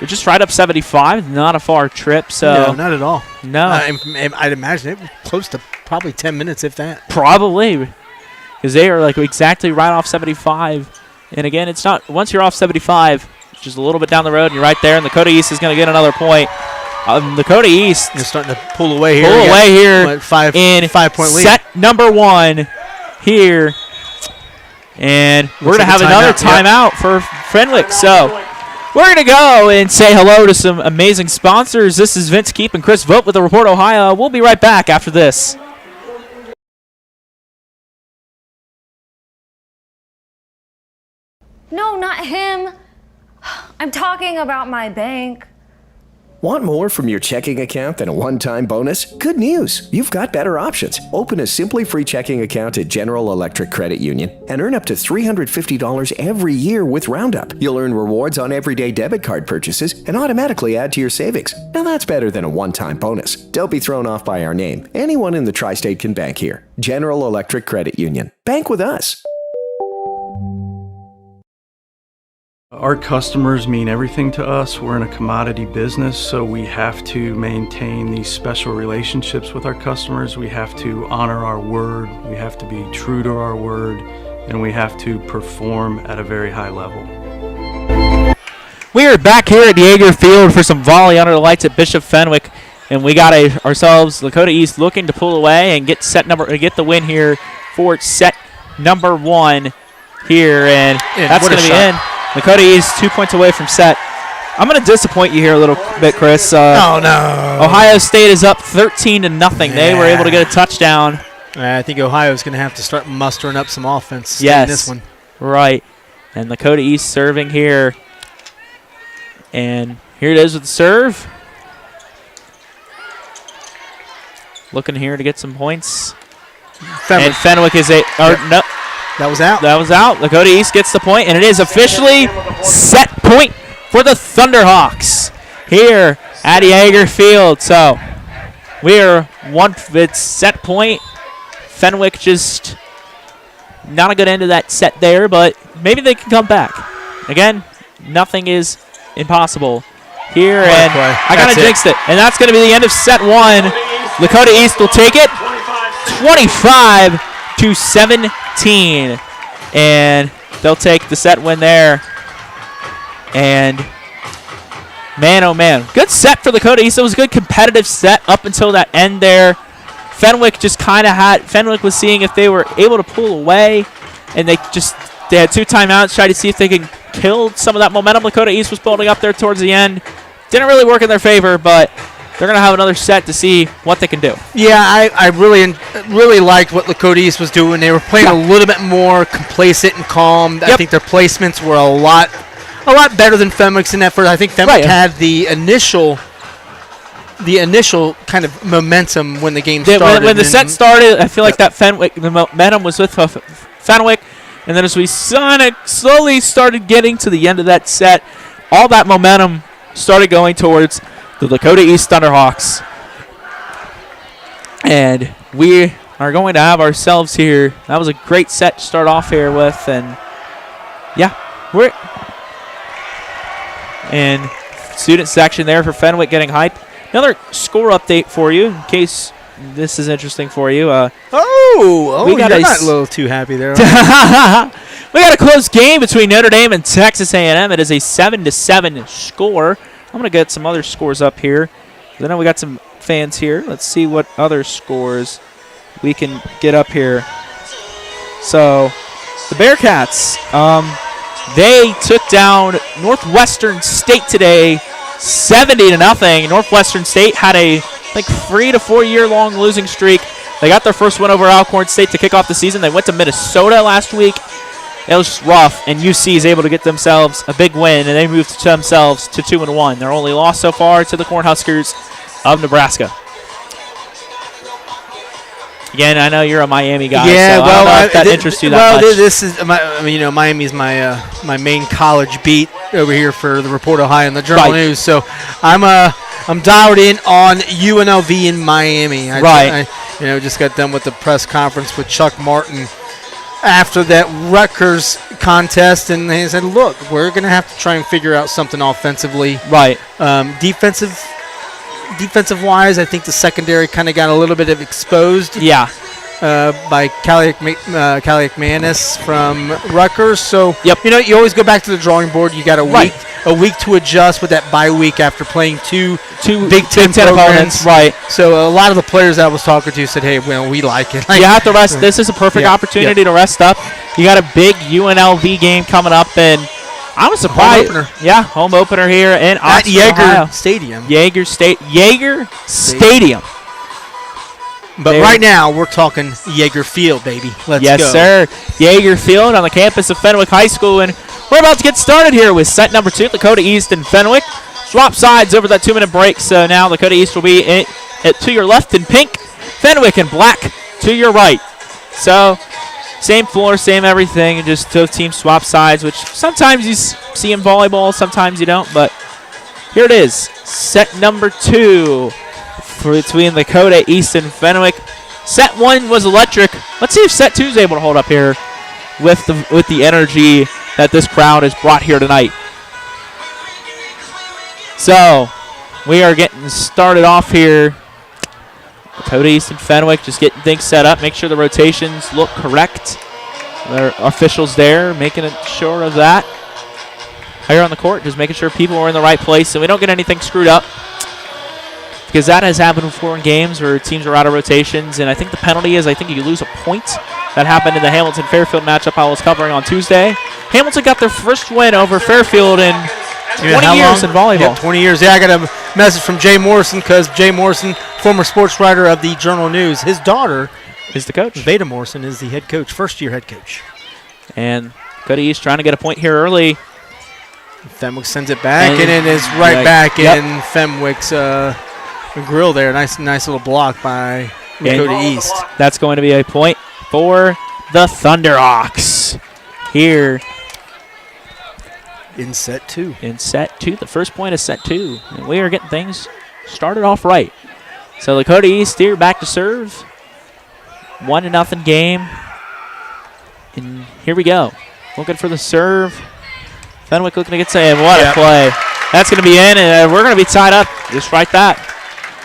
just right up 75. Not a far trip. So No, not at all. No. I'd imagine it was close to probably 10 minutes, if that. Probably. Because they are like exactly right off 75. And again, it's not, once you're off 75, it's just a little bit down the road, and you're right there, and Lakota East is going to get another point. Lakota East is starting to pull away here. In 5-point lead. Set number 1 here. And we're going to have another timeout for Fenwick. So we're going to go and say hello to some amazing sponsors. This is Vince Keep and Chris Vogt with the Report Ohio. We'll be right back after this. No, not him. I'm talking about my bank. Want more from your checking account than a one-time bonus? Good news! You've got better options. Open a Simply Free checking account at General Electric Credit Union and earn up to $350 every year with Roundup. You'll earn rewards on everyday debit card purchases and automatically add to your savings. Now that's better than a one-time bonus. Don't be thrown off by our name. Anyone in the tri-state can bank here. General Electric Credit Union. Bank with us. Our customers mean everything to us. We're in a commodity business, so we have to maintain these special relationships with our customers. We have to honor our word, we have to be true to our word, and we have to perform at a very high level. We are back here at Yeager Field for some volley under the lights at Bishop Fenwick, and we got ourselves Lakota East looking to pull away and get the win here for set number 1 here, and that's going to be in. Lakota East 2 points away from set. I'm going to disappoint you here a little bit, Chris. Oh, no. Ohio State is up 13-0. Yeah. They were able to get a touchdown. I think Ohio's going to have to start mustering up some offense in this one. Right. And Lakota East serving here. And here it is with the serve. Looking here to get some points. And Fenwick is no. That was out. That was out. Lakota East gets the point, and it is officially set point for the Thunderhawks here at Yeager Field. So it's set point. Fenwick just not a good end of that set there, but maybe they can come back. Again, nothing is impossible here, and I kind of jinxed it. And that's going to be the end of set 1. Lakota East will take it 25-17, and they'll take the set win there. And man, oh man, good set for Lakota East. It was a good competitive set up until that end there. Fenwick just kind of Fenwick was seeing if they were able to pull away, and they had 2 timeouts, tried to see if they could kill some of that momentum Lakota East was building up there towards the end. Didn't really work in their favor, but they're going to have another set to see what they can do. Yeah, I really liked what Lakota East was doing. They were playing a little bit more complacent and calm. I think their placements were a lot better than Fenwick's in that first. I think Fenwick had the initial kind of momentum when the game started. When the set started, I feel like that the momentum was with Fenwick, and then as we slowly started getting to the end of that set, all that momentum started going towards the Lakota East Thunderhawks. And we are going to have ourselves here. That was a great set to start off here with, and and student section there for Fenwick getting hype. Another score update for you in case this is interesting for you. You're not a little too happy there. We got a close game between Notre Dame and Texas A&M. It is a 7-7 score. I'm going to get some other scores up here. I know we got some fans here. Let's see what other scores we can get up here. So the Bearcats, they took down Northwestern State today 70-0. Northwestern State had a 3 to 4 year long losing streak. They got their first win over Alcorn State to kick off the season. They went to Minnesota last week. It was just rough, and UC is able to get themselves a big win, and they moved themselves to 2-1. Their only loss so far to the Cornhuskers of Nebraska. Again, I know you're a Miami guy, so I don't know if that interests you that much. This is Miami's my main college beat over here for the Report Ohio and the Journal News. So I'm dialed in on UNLV in Miami. I just got done with the press conference with Chuck Martin after that Rutgers contest, and they said, look, we're going to have to try and figure out something offensively. Right. Defensive-wise, I think the secondary kind of got a little bit of exposed. Yeah. By Callie McManus from Rutgers. So, you always go back to the drawing board. You got a week to adjust with that bye week after playing two Big Ten opponents. Right. So a lot of the players I was talking to said, hey, well, we like it. You have to rest. This is a perfect opportunity to rest up. You got a big UNLV game coming up, and I was surprised. Home opener. Yeah, home opener here in at Yeager Ohio. Stadium. Yeager Stadium. But right now, we're talking Yeager Field, baby. Let's go. Yes, sir. Yeager Field on the campus of Fenwick High School. And we're about to get started here with set number 2, Lakota East and Fenwick. swap sides over that 2-minute break. So now Lakota East will be to your left in pink, Fenwick in black to your right. So same floor, same everything, just those teams swap sides, which sometimes you see in volleyball, sometimes you don't. But here it is, set number 2 between Lakota East and Fenwick. Set 1 was electric. Let's see if set 2 is able to hold up here with the energy that this crowd has brought here tonight. So we are getting started off here. Lakota East and Fenwick just getting things set up. Make sure the rotations look correct. There are officials there making sure of that. Here on the court, just making sure people are in the right place and we don't get anything screwed up. Because that has happened before in games where teams are out of rotations. And I think the penalty is, I think you lose a point. That happened in the Hamilton-Fairfield matchup I was covering on Tuesday. Hamilton got their first win over Fairfield in 20 years in volleyball. Yeah, 20 years. Yeah, I got a message from Jay Morrison because Jay Morrison, former sports writer of the Journal News, his daughter is the coach. Veda Morrison is the head coach, first-year head coach. And Lakota East trying to get a point here early. Fenwick sends it back, and it is right back in Fenwick's grill there. Nice little block by Lakota East. That's going to be a point for the Thunderhawks here. In set 2. In set 2. The first point is set 2. And we are getting things started off right. So Lakota East here back to serve. 1-0 game. And here we go. Looking for the serve. Fenwick looking to get saved. What a play. That's going to be in, and we're going to be tied up just like that.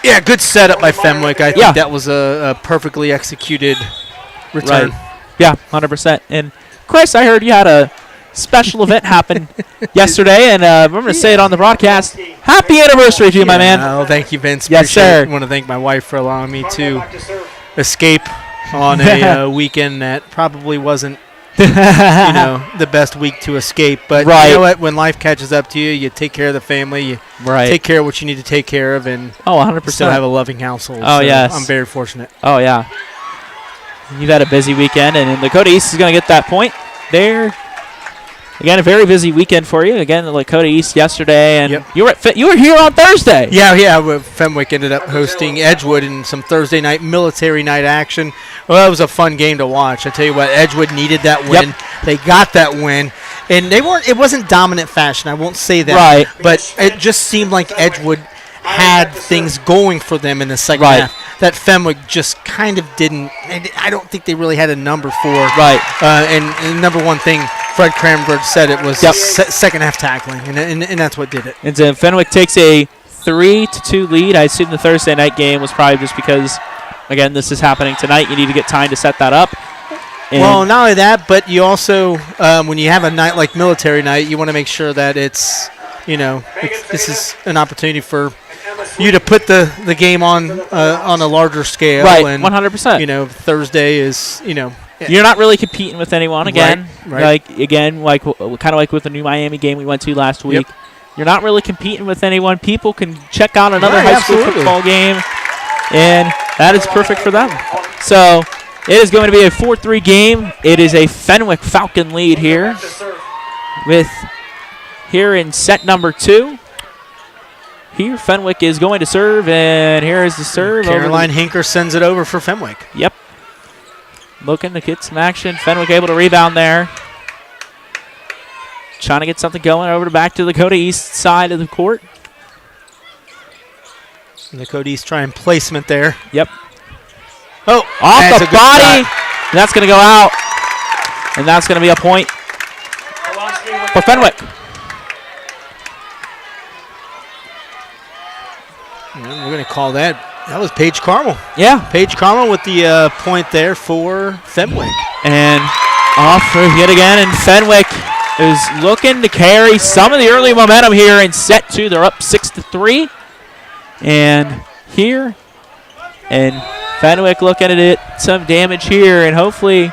Yeah, good setup by Fenwick. I think that was a perfectly executed return. Right. Yeah, 100%. And Chris, I heard you had a special event happen yesterday, and I'm going to say it on the broadcast. Happy anniversary to you, my man. Oh, thank you, Vince. Yes, sir. I want to thank my wife for allowing me to escape on a weekend that probably wasn't the best week to escape. But you know what? When life catches up to you, you take care of the family. You take care of what you need to take care of, and 100%. Still have a loving household. Oh, so yes. I'm very fortunate. Oh, yeah. You've had a busy weekend, and Lakota East is going to get that point there. Again, a very busy weekend for you. Again, Lakota East yesterday, and you were here on Thursday. Yeah. Fenwick ended up hosting Edgewood in some Thursday night military night action. Well, it was a fun game to watch. I tell you what, Edgewood needed that win. They got that win, and it wasn't dominant fashion. I won't say that. Right. But it just seemed like Edgewood had things going for them in the second half that Fenwick just kind of didn't. I don't think they really had a number for. Right. And number one thing Fred Cranberg said it was second half tackling, and that's what did it. And so Fenwick takes a 3-2 lead. I assume the Thursday night game was probably just because, again, this is happening tonight. You need to get time to set that up. And well, not only that, but you also, when you have a night like military night, you want to make sure that it's, this is an opportunity for you to put the game on a larger scale. Right, and, 100%. Thursday is, You're not really competing with anyone again. Right. Kind of like with the new Miami game we went to last week. You're not really competing with anyone. People can check out another high school football game, and that is perfect for them. So it is going to be a 4-3 game. It is a Fenwick Falcon lead here in set number 2. Here, Fenwick is going to serve, and here is the serve. Caroline Hinker sends it over for Fenwick. Yep. Looking to get some action. Fenwick able to rebound there. Trying to get something going over back to the Lakota East side of the court. Lakota East trying placement there. Yep. Oh, off the body. And that's going to go out. And that's going to be a point for Fenwick. And we're going to call that. That was Paige Carmel. Yeah. Paige Carmel with the point there for Fenwick. And off yet again, and Fenwick is looking to carry some of the early momentum here in set 2. They're up 6-3. And here, and Fenwick looking at it, some damage here, and hopefully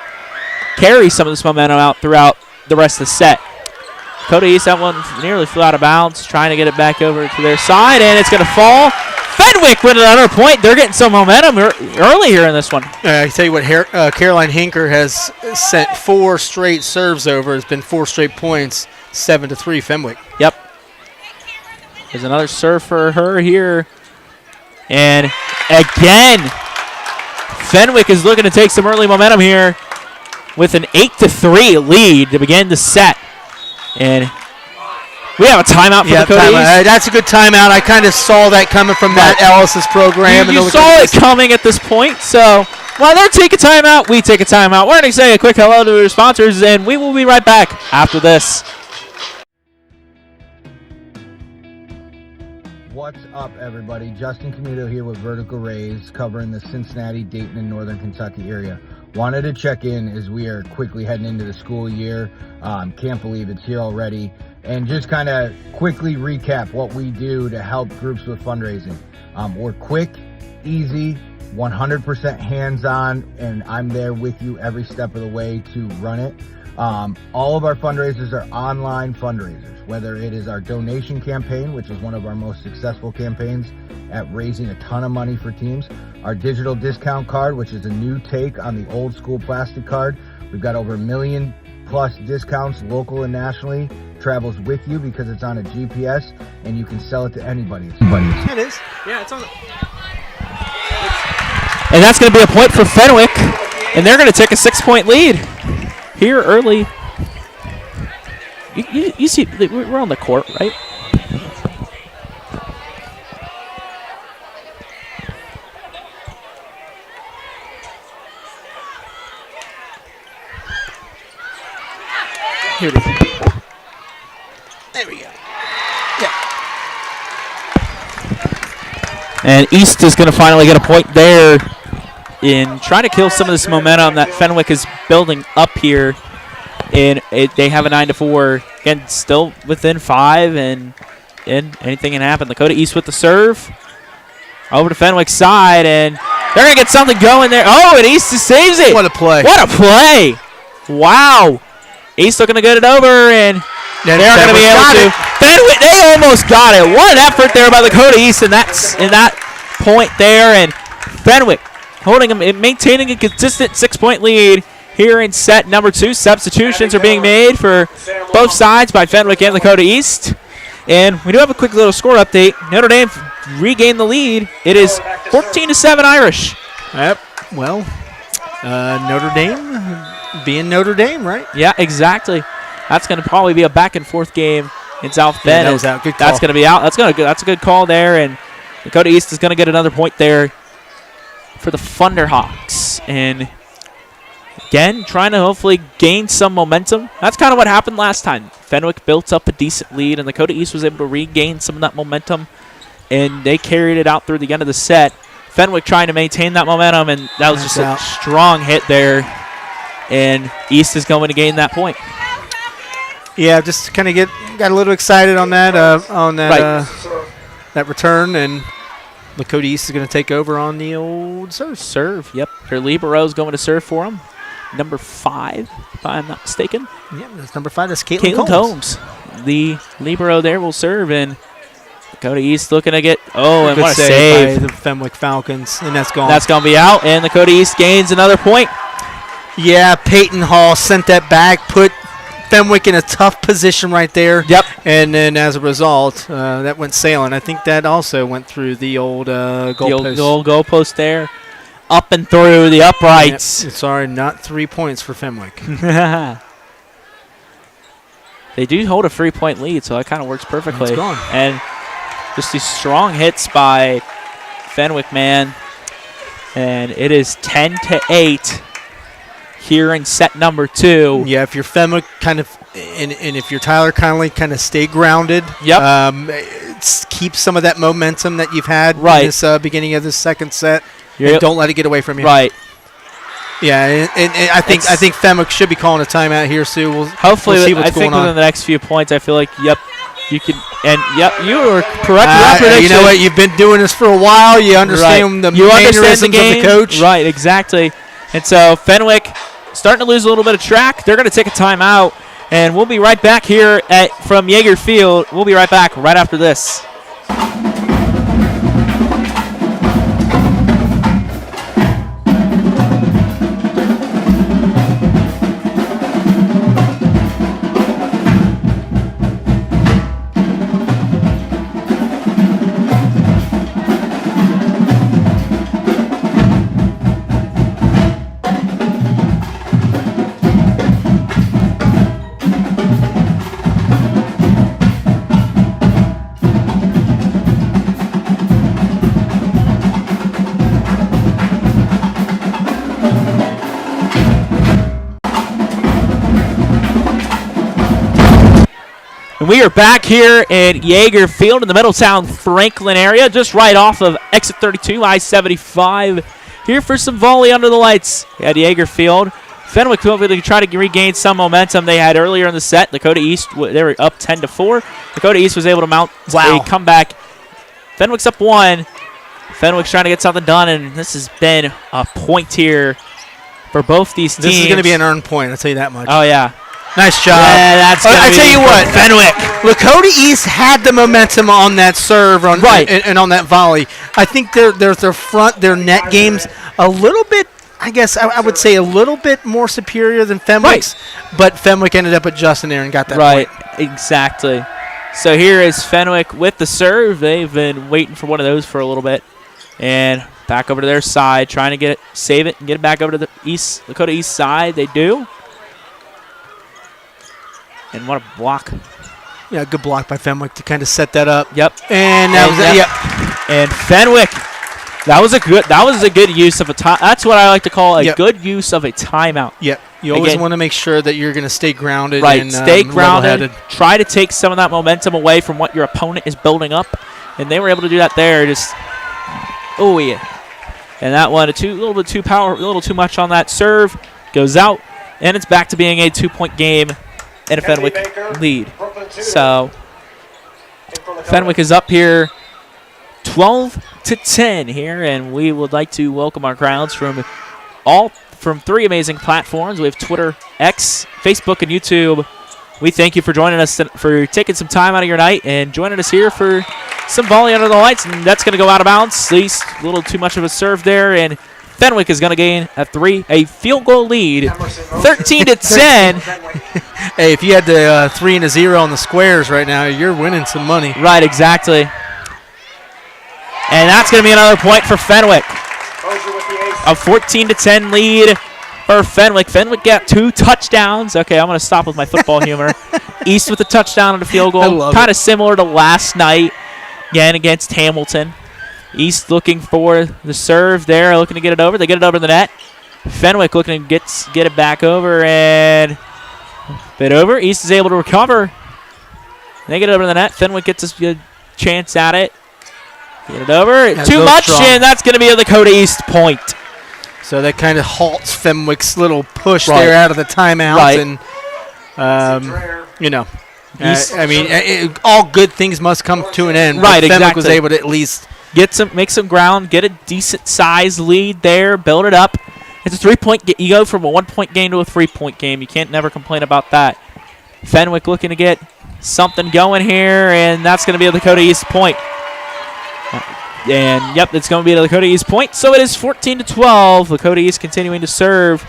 carry some of this momentum out throughout the rest of the set. Lakota East, that one nearly flew out of bounds, trying to get it back over to their side, and it's going to fall. Fenwick with another point. They're getting some momentum early here in this one. I tell you what, Caroline Hinker has sent 4 straight serves over. It's been 4 straight points, 7-3 Fenwick. Yep. There's another serve for her here. And again, Fenwick is looking to take some early momentum here with an 8-3 lead to begin the set. And we have a timeout for the Lakota. That's a good timeout. I kind of saw that coming from Matt Ellis's program. You saw it coming at this point. So while they're taking a timeout, we take a timeout. We're going to say a quick hello to our sponsors, and we will be right back after this. What's up, everybody? Justin Camuto here with Vertical Rays, covering the Cincinnati, Dayton, and Northern Kentucky area. Wanted to check in as we are quickly heading into the school year. Can't believe it's here already. And just kind of quickly recap what we do to help groups with fundraising. We're quick, easy, 100% hands-on, and I'm there with you every step of the way to run it. All of our fundraisers are online fundraisers, whether it is our donation campaign, which is one of our most successful campaigns at raising a ton of money for teams, our digital discount card, which is a new take on the old school plastic card. We've got over 1 million plus discounts, local and nationally, travels with you because it's on a GPS and you can sell it to anybody. It is. Yeah, it's on. And that's going to be a point for Fenwick, and they're going to take a 6-point lead here early. You see, we're on the court, right? Here it is. There we go. And East is going to finally get a point there in trying to kill some of this momentum that Fenwick is building up here. And they have a 9-4. Again, still within 5, and anything can happen. Lakota East with the serve. Over to Fenwick's side, and they're going to get something going there. Oh, and East saves it. What a play. What a play. Wow. East looking to get it over, and they're going to be able to. Fenwick, they almost got it. What an effort there by Lakota East in that point there. And Fenwick holding them, maintaining a consistent 6-point lead here in set number 2. Substitutions are being made for both sides by Fenwick and Lakota East. And we do have a quick little score update. Notre Dame regained the lead. It is 14-7 Irish. Yep. Well, Notre Dame being Notre Dame, right? Yeah, exactly. That's going to probably be a back-and-forth game in South Bend. That was out. Good call. That's going to be out. That's a good call there. And Lakota East is going to get another point there for the Thunderhawks. And again, trying to hopefully gain some momentum. That's kind of what happened last time. Fenwick built up a decent lead, and Lakota East was able to regain some of that momentum, and they carried it out through the end of the set. Fenwick trying to maintain that momentum, and that was just a strong hit there. And East is going to gain that point. Yeah, just kind of got a little excited on that that return, and Lakota East is going to take over on the old serve. Yep, their libero is going to serve for them. Number 5, if I'm not mistaken. Yeah, that's number 5. That's Caitlin Combs. The libero there will serve, and Lakota East looking to get. Oh, and good what a save by the Fenwick Falcons, and that's gone. That's going to be out, and Lakota East gains another point. Yeah, Peyton Hall sent that back, put Fenwick in a tough position right there. Yep. And then as a result, that went sailing. I think that also went through the old goalpost. The old goalpost there. Up and through the uprights. Yep. Sorry, not 3 points for Fenwick. They do hold a 3-point lead, so that kind of works perfectly. It's gone. And just these strong hits by Fenwick, man. And it is 10-8 here in set number 2. Yeah, if you're Fenwick and if you're Tyler Connolly, kind of stay grounded. Yep. Keep some of that momentum that you've had in this beginning of the second set. And don't let it get away from you. Right. Yeah, and I think Fenwick should be calling a timeout here, Sue. Hopefully, we'll see what's going on. within the next few points, I feel like, you can. And, you are correct. You know what? You've been doing this for a while. You understand the mannerisms of the coach. Right, exactly. And so Fenwick starting to lose a little bit of track. They're going to take a timeout, and we'll be right back here from Yeager Field. We'll be right back right after this. And we are back here in Yeager Field in the Middletown Franklin area, just right off of exit 32, I-75. Here for some volley under the lights at Yeager Field. Fenwick hopefully to try to regain some momentum they had earlier in the set. Lakota East, they were up 10-4. Lakota East was able to mount a comeback. Fenwick's up 1. Fenwick's trying to get something done, and this has been a point here for both these teams. This is going to be an earned point, I'll tell you that much. Oh, yeah. Nice job. Yeah, that's I tell you what, Fenwick. Lakota East had the momentum on that serve and on that volley. I think their net games a little bit, I guess I would say a little bit more superior than Fenwick's, but Fenwick ended up adjusting there and got that point. Exactly. So here is Fenwick with the serve. They've been waiting for one of those for a little bit. And back over to their side, trying to get it, save it, and get it back over to the Lakota East side. They do. And what a block. Yeah, good block by Fenwick to kind of set that up. Yep. And that was it. Yep. And Fenwick, that was a good use of a time. That's what I like to call a good use of a timeout. Yep. You always want to make sure that you're going to stay grounded. Right. And, stay grounded. level-headed. Try to take some of that momentum away from what your opponent is building up, and they were able to do that there. Oh yeah. And that one a little bit too power, a little too much on that serve, goes out, and it's back to being a 2-point game. And a Fenwick lead. So Fenwick is up here 12-10 here, and we would like to welcome our crowds from 3 amazing platforms. We have Twitter, X, Facebook, and YouTube. We thank you for joining us, for taking some time out of your night and joining us here for some volley under the lights, and that's going to go out of bounds. At least a little too much of a serve there, and Fenwick is going to gain a field goal lead, 13-10. Hey, if you had the 3 and a 0 on the squares right now, you're winning some money. Right, exactly. And that's going to be another point for Fenwick. A 14-10 lead for Fenwick. Fenwick got 2 touchdowns. Okay, I'm going to stop with my football humor. East with a touchdown and a field goal. Kind of similar to last night, again, against Hamilton. East looking for the serve there, looking to get it over. They get it over the net. Fenwick looking to get it back over and bit over. East is able to recover. They get it over the net. Fenwick gets a good chance at it. Get it over. Yeah, too much, and that's going to be a Lakota East point. So that kind of halts Fenwick's little push there out of the timeout. Right. And, all good things must come to an end. Right, Fenwick exactly. was able to at least make some ground, get a decent size lead there, build it up. It's a 3-point. You go from a 1-point game to a 3-point game. You can't never complain about that. Fenwick looking to get something going here, and that's going to be a Lakota East point. And yep, it's going to be a Lakota East point. So it is 14-12. Lakota East continuing to serve,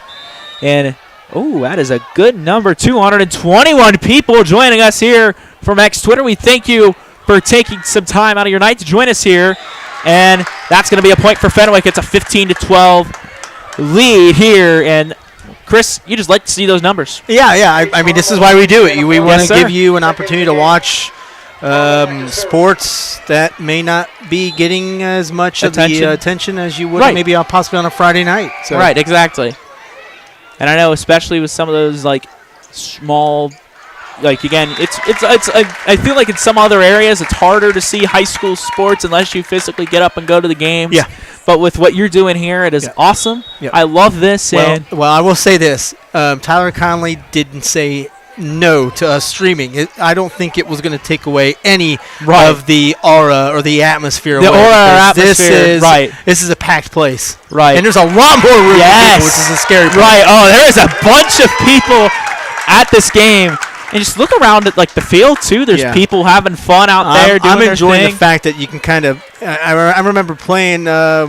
and that is a good number. 221 people joining us here from X Twitter. We thank you for taking some time out of your night to join us here. And that's going to be a point for Fenwick. It's a 15-12 lead here. And, Chris, you just like to see those numbers. Yeah. I mean, this is why we do it. We want to give you an opportunity to watch sports that may not be getting as much of the attention as you would maybe possibly on a Friday night. So. Right, exactly. And I know, especially with some of those, like, small, like, again, I feel like in some other areas it's harder to see high school sports unless you physically get up and go to the games. Yeah. But with what you're doing here, it is awesome. Yep. I love this. Well, I will say this. Tyler Conley didn't say no to us streaming. I don't think it was going to take away any of the aura or the atmosphere. The aura or atmosphere. This is a packed place. Right. And there's a lot more room for people, which is a scary part. Right. Oh, there is a bunch of people at this game. And just look around at, like, the field, too. There's people having fun out there doing I'm enjoying their the fact that you can kind of I remember playing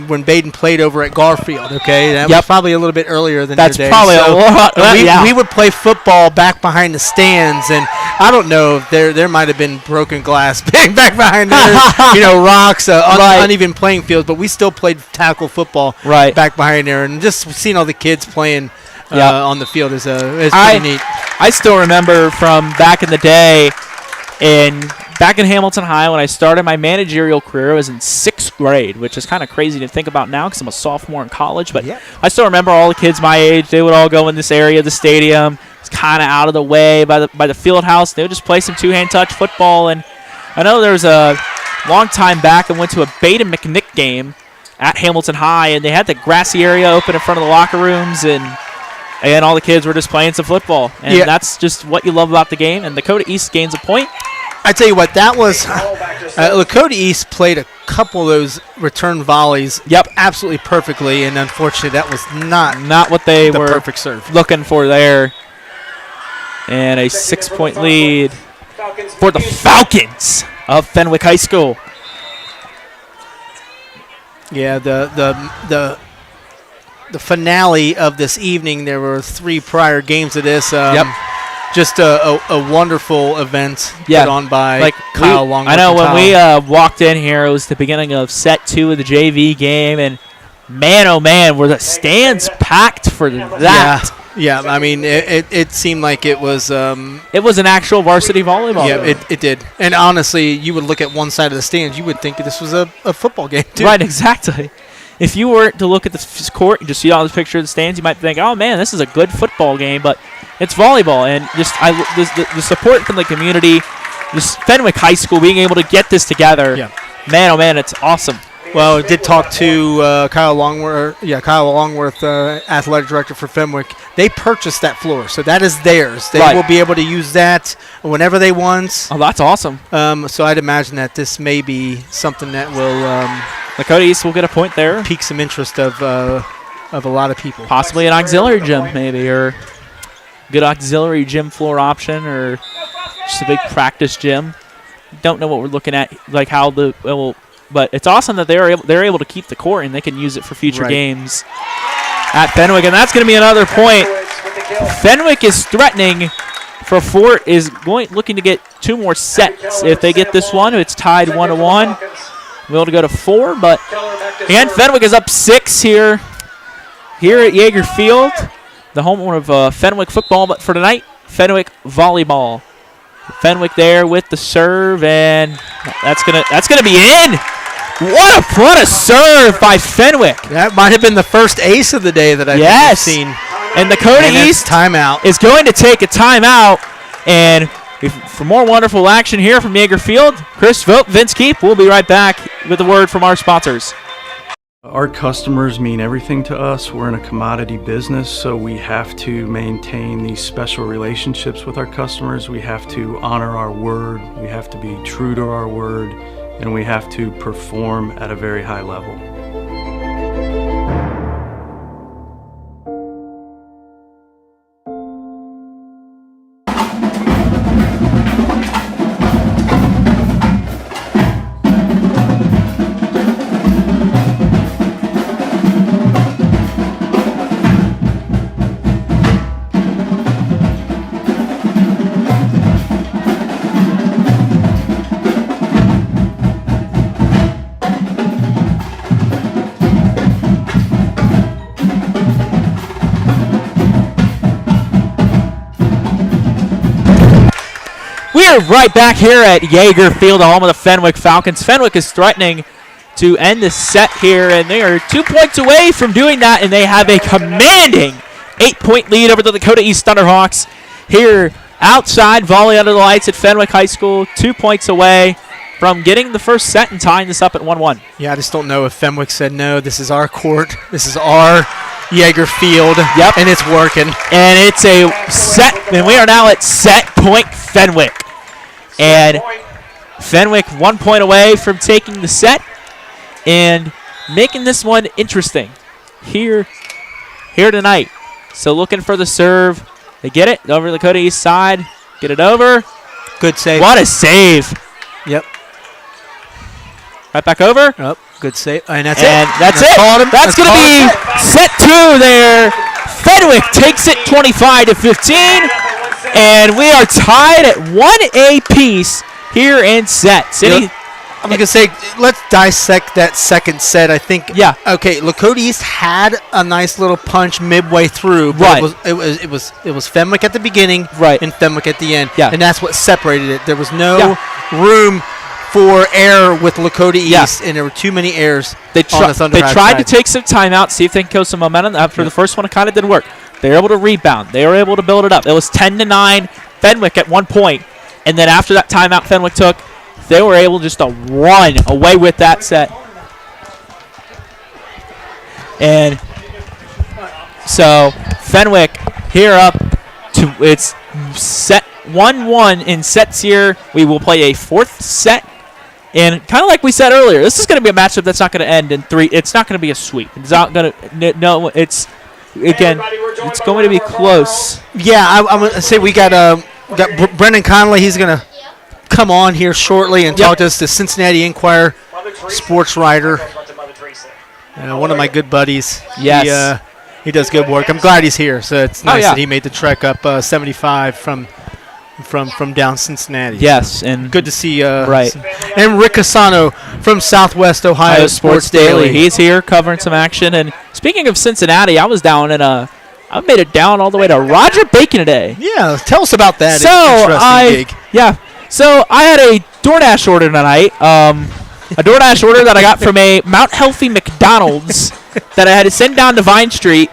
when Baden played over at Garfield, okay? That was probably a little bit earlier than your day. That's probably a lot. We would play football back behind the stands, and I don't know if there might have been broken glass back behind there, rocks, uneven playing fields, but we still played tackle football back behind there, and just seeing all the kids playing on the field is pretty neat. I still remember from back in the day, back in Hamilton High, when I started my managerial career, I was in 6th grade, which is kind of crazy to think about now because I'm a sophomore in college. But I still remember all the kids my age. They would all go in this area of the stadium, It's kind of out of the way by the field house. They'll just play some two-hand touch football. And I know there was a long time back I went to a Beta McNick game at Hamilton High, and they had the grassy area open in front of the locker rooms, and all the kids were just playing some football. And that's just what you love about the game. And Lakota East gains a point. I tell you what, that was Lakota East played a couple of those return volleys absolutely perfectly, and unfortunately that was not what they were perfect serve. looking for there. And a 6-point lead for the Falcons of Fenwick High School. Yeah, the finale of this evening, there were 3 prior games of this. Just a wonderful event put on by Kyle Longworth. I know when we walked in here, it was the beginning of set 2 of the JV game, and man, oh man, were the stands packed for that. Yeah, I mean, it seemed like it was an actual varsity volleyball. Yeah, it did. And honestly, you would look at one side of the stands, you would think this was a football game, too. Right, exactly. If you were to look at the court and just see all the picture of the stands, you might think, oh, man, this is a good football game, but it's volleyball. And just the support from the community, just Fenwick High School being able to get this together, man, oh, man, it's awesome. Well, I did talk to Kyle Longworth, athletic director for Fenwick. They purchased that floor, so that is theirs. They will be able to use that whenever they want. Oh, that's awesome. So I'd imagine that this may be something that will Lakota East will get a point there. Pique some interest of a lot of people. Possibly an auxiliary gym, maybe, or good auxiliary gym floor option, or just a big practice gym. Don't know what we're looking at, like how but it's awesome that they're able to keep the court and they can use it for future games at Fenwick, and that's going to be another point. Fenwick is threatening for 4, looking to get 2 more sets. If they get this one, it's tied 1-1. We'll to go to 4, but again, Fenwick is up 6 here at Yeager Field, the home of Fenwick football, but for tonight, Fenwick volleyball. Fenwick there with the serve, and that's gonna be in. What a serve by Fenwick! That might have been the first ace of the day that I've seen. And Lakota East timeout is going to take a timeout, and for more wonderful action here from Yeager Field, Chris Vogt, Vince Keep. We'll be right back with a word from our sponsors. Our customers mean everything to us. We're in a commodity business, so we have to maintain these special relationships with our customers. We have to honor our word. We have to be true to our word, and we have to perform at a very high level. We're right back here at Yeager Field, the home of the Fenwick Falcons. Fenwick is threatening to end the set here, and they are 2 points away from doing that, and they have a commanding 8-point lead over the Lakota East Thunderhawks here outside, volley under the lights at Fenwick High School, 2 points away from getting the first set and tying this up at 1-1. Yeah, I just don't know if Fenwick said, no, this is our court, this is our Yeager Field, and it's working. And it's a set, and we are now at set point Fenwick. And Fenwick 1 point away from taking the set and making this one interesting here tonight. So looking for the serve. They get it over the Lakota East side. Get it over. Good save. What a save. Yep. Right back over. Yep. Good save. And that's it. That's That's going to be set 2 there. Fenwick takes it 25-15. And we are tied at 1 apiece here in sets. I'm going to say, let's dissect that second set. I think, okay, Lakota East had a nice little punch midway through, but it was Fenwick at the beginning and Fenwick at the end. Yeah. And that's what separated it. There was no room for error with Lakota East, and there were too many errors on the Thunderhawks They tried side. to take some time out, see if they can kill some momentum. After the first one, it kind of didn't work. They were able to rebound. They were able to build it up. It was 10-9 Fenwick at one point, and then after that timeout Fenwick took, they were able just to run away with that set. And so Fenwick here up to it's set 1-1 in sets here. We will play a fourth set. And kind of like we said earlier, this is going to be a matchup that's not going to end in 3. It's not going to be a sweep. It's not going to no. It's again. It's going to be close. Yeah, I'm gonna say we got Brendan Connolly. He's gonna come on here shortly and talk to us. The Cincinnati Enquirer sports writer, one of my good buddies. Yes, he does good work. I'm glad he's here. So it's nice that he made the trek up 75 from down Cincinnati. Yes, and good to see. Right. And Rick Casano from Southwest Ohio Sports Daily. He's here covering some action. And speaking of Cincinnati, I was down in I made it down all the way to Roger Bacon today. Yeah, tell us about that. Interesting gig. Yeah. So I had a DoorDash order tonight. A DoorDash order that I got from a Mount Healthy McDonald's that I had to send down to Vine Street.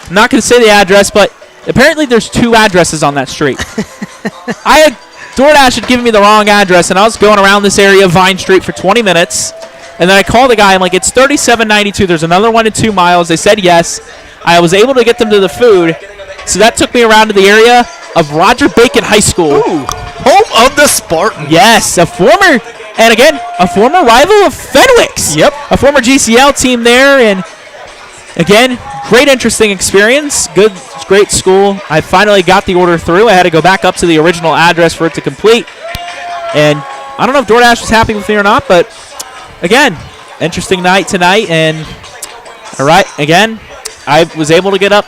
I'm not going to say the address, but apparently there's 2 addresses on that street. DoorDash had given me the wrong address, and I was going around this area of Vine Street for 20 minutes. And then I called the guy. I'm like, it's 3792. There's another one in 2 miles. They said yes. I was able to get them to the food. So that took me around to the area of Roger Bacon High School. Ooh, home of the Spartans. Yes, a former rival of Fenwick's. Yep. A former GCL team there. And again, great interesting experience. Great school. I finally got the order through. I had to go back up to the original address for it to complete. And I don't know if DoorDash was happy with me or not, but again, interesting night tonight. And all right, again, I was able to get up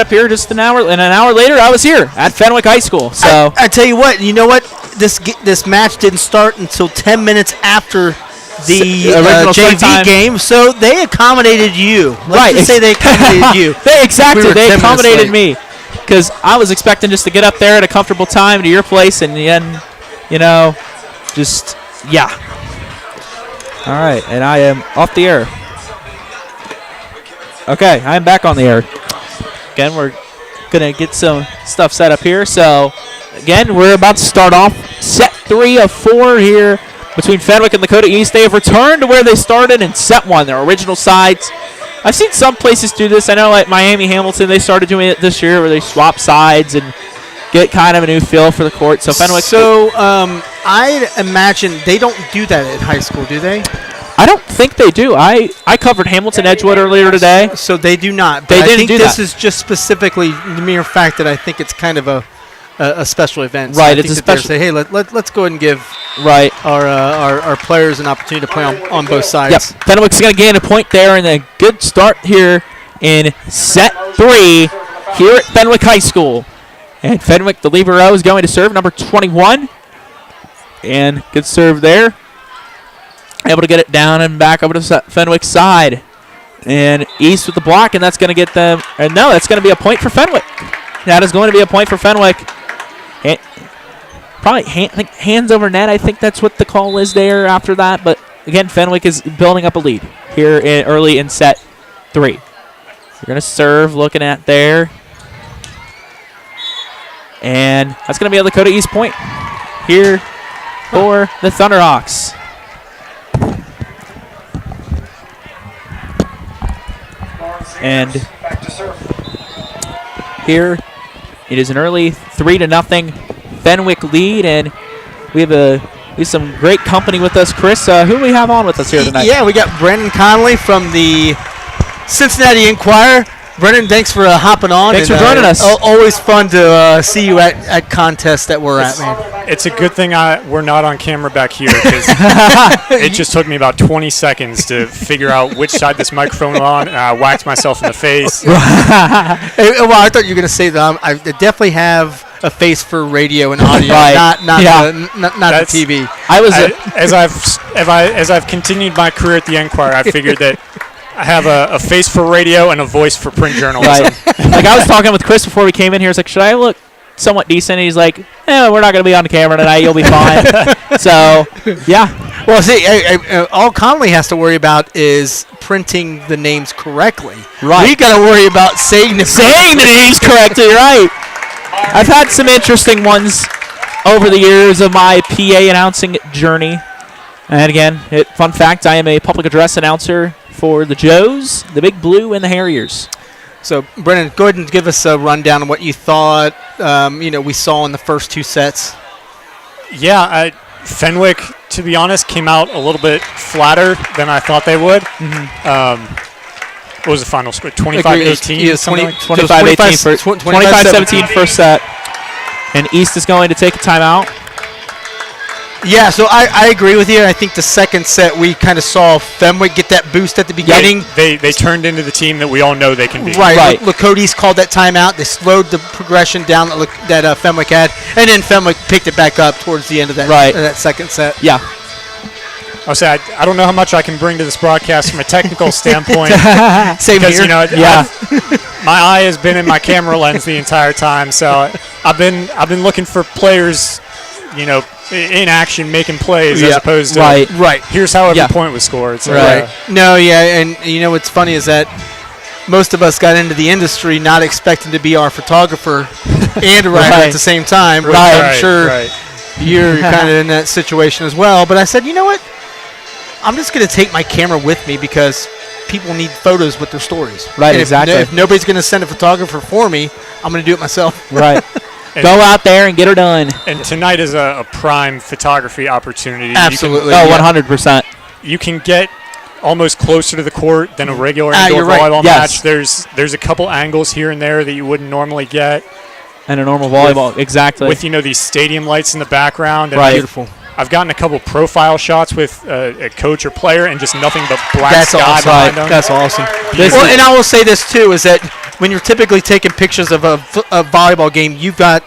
here just an hour, and an hour later I was here at Fenwick High School. So I tell you what, this match didn't start until 10 minutes after the original JV game, so they accommodated you. Let's just say they accommodated you. They accommodated me because I was expecting just to get up there at a comfortable time to your place, and then, just yeah. All right, and I am off the air. Okay, I am back on the air. Again, we're going to get some stuff set up here. So, again, we're about to start off set 3 of 4 here between Fenwick and Lakota East. They have returned to where they started in set 1, their original sides. I've seen some places do this. I know, like Miami Hamilton, they started doing it this year where they swap sides and get kind of a new feel for the court. So, Fenwick. So, I imagine they don't do that at high school, do they? I don't think they do. I covered Hamilton Edgewood earlier today. So they do not. They didn't do that. This is just specifically the mere fact that I think it's kind of a special event. So right, it's a special. Say, hey, let's go ahead and give our players an opportunity to play on both sides. Yep. Fenwick's going to gain a point there, and a good start here in set 3 here at Fenwick High School. And Fenwick, the libero, is going to serve number 21. And good serve there. Able to get it down and back over to Fenwick's side. And East with the block, and that's going to get them. And no, that's going to be a point for Fenwick. That is going to be a point for Fenwick. Probably hands over net. I think that's what the call is there after that. But again, Fenwick is building up a lead here early in set 3. You're going to serve, looking at there. And that's going to be a Lakota East point here for the Thunderhawks. And here it is an early 3-0 Fenwick lead, and we have some great company with us. Chris, who do we have on with us here tonight? Yeah, we got Brendan Connolly from the Cincinnati Enquirer. Brendan, thanks for hopping on. Thanks for joining us. Always fun to see you at contests that we're at, man. It's a good thing we're not on camera back here because it just took me about 20 seconds to figure out which side this microphone was on, and I whacked myself in the face. Well, I thought you were going to say that I definitely have a face for radio and audio, not the TV. As I've continued my career at the Enquirer, I figured that I have a face for radio and a voice for print journalism. Right. Like I was talking with Chris before we came in here. It's like, should I look somewhat decent? And he's like, we're not going to be on the camera tonight. You'll be fine. So, yeah. Well, see, all Connolly has to worry about is printing the names correctly. Right. We got to worry about saying Saying the names correctly, right. I've had some interesting ones over the years of my PA announcing journey. And again, fun fact, I am a public address announcer for the Joes, the Big Blue, and the Harriers. So, Brennan, go ahead and give us a rundown on what you thought, we saw in the first 2 sets. Yeah, Fenwick, to be honest, came out a little bit flatter than I thought they would. What was the final score? 25-18? Yeah, 25-17 first set. And East is going to take a timeout. Yeah, so I agree with you. I think the second set we kind of saw Fenwick get that boost at the beginning. They turned into the team that we all know they can be. Right. Lakota's called that timeout. They slowed the progression down that Fenwick had, and then Fenwick picked it back up towards the end of that second set. Yeah. I'll say I don't know how much I can bring to this broadcast from a technical standpoint. Same because, here. My eye has been in my camera lens the entire time, so I've been looking for players, in action making plays as opposed to here's how every point was scored. So, and what's funny is that most of us got into the industry not expecting to be our photographer and a writer at the same time. I'm sure you're kind of in that situation as well. But I said, you know what? I'm just going to take my camera with me because people need photos with their stories. Right, and exactly. If nobody's going to send a photographer for me, I'm going to do it myself. Right. Go out there and get her done. And tonight is a prime photography opportunity. Absolutely. 100%. You can get almost closer to the court than a regular indoor volleyball match. There's a couple angles here and there that you wouldn't normally get. And a normal volleyball, exactly. With these stadium lights in the background. And Beautiful. I've gotten a couple profile shots with a coach or player and just nothing but black sky behind them. That's awesome. And I will say this too, is that when you're typically taking pictures of a volleyball game, you've got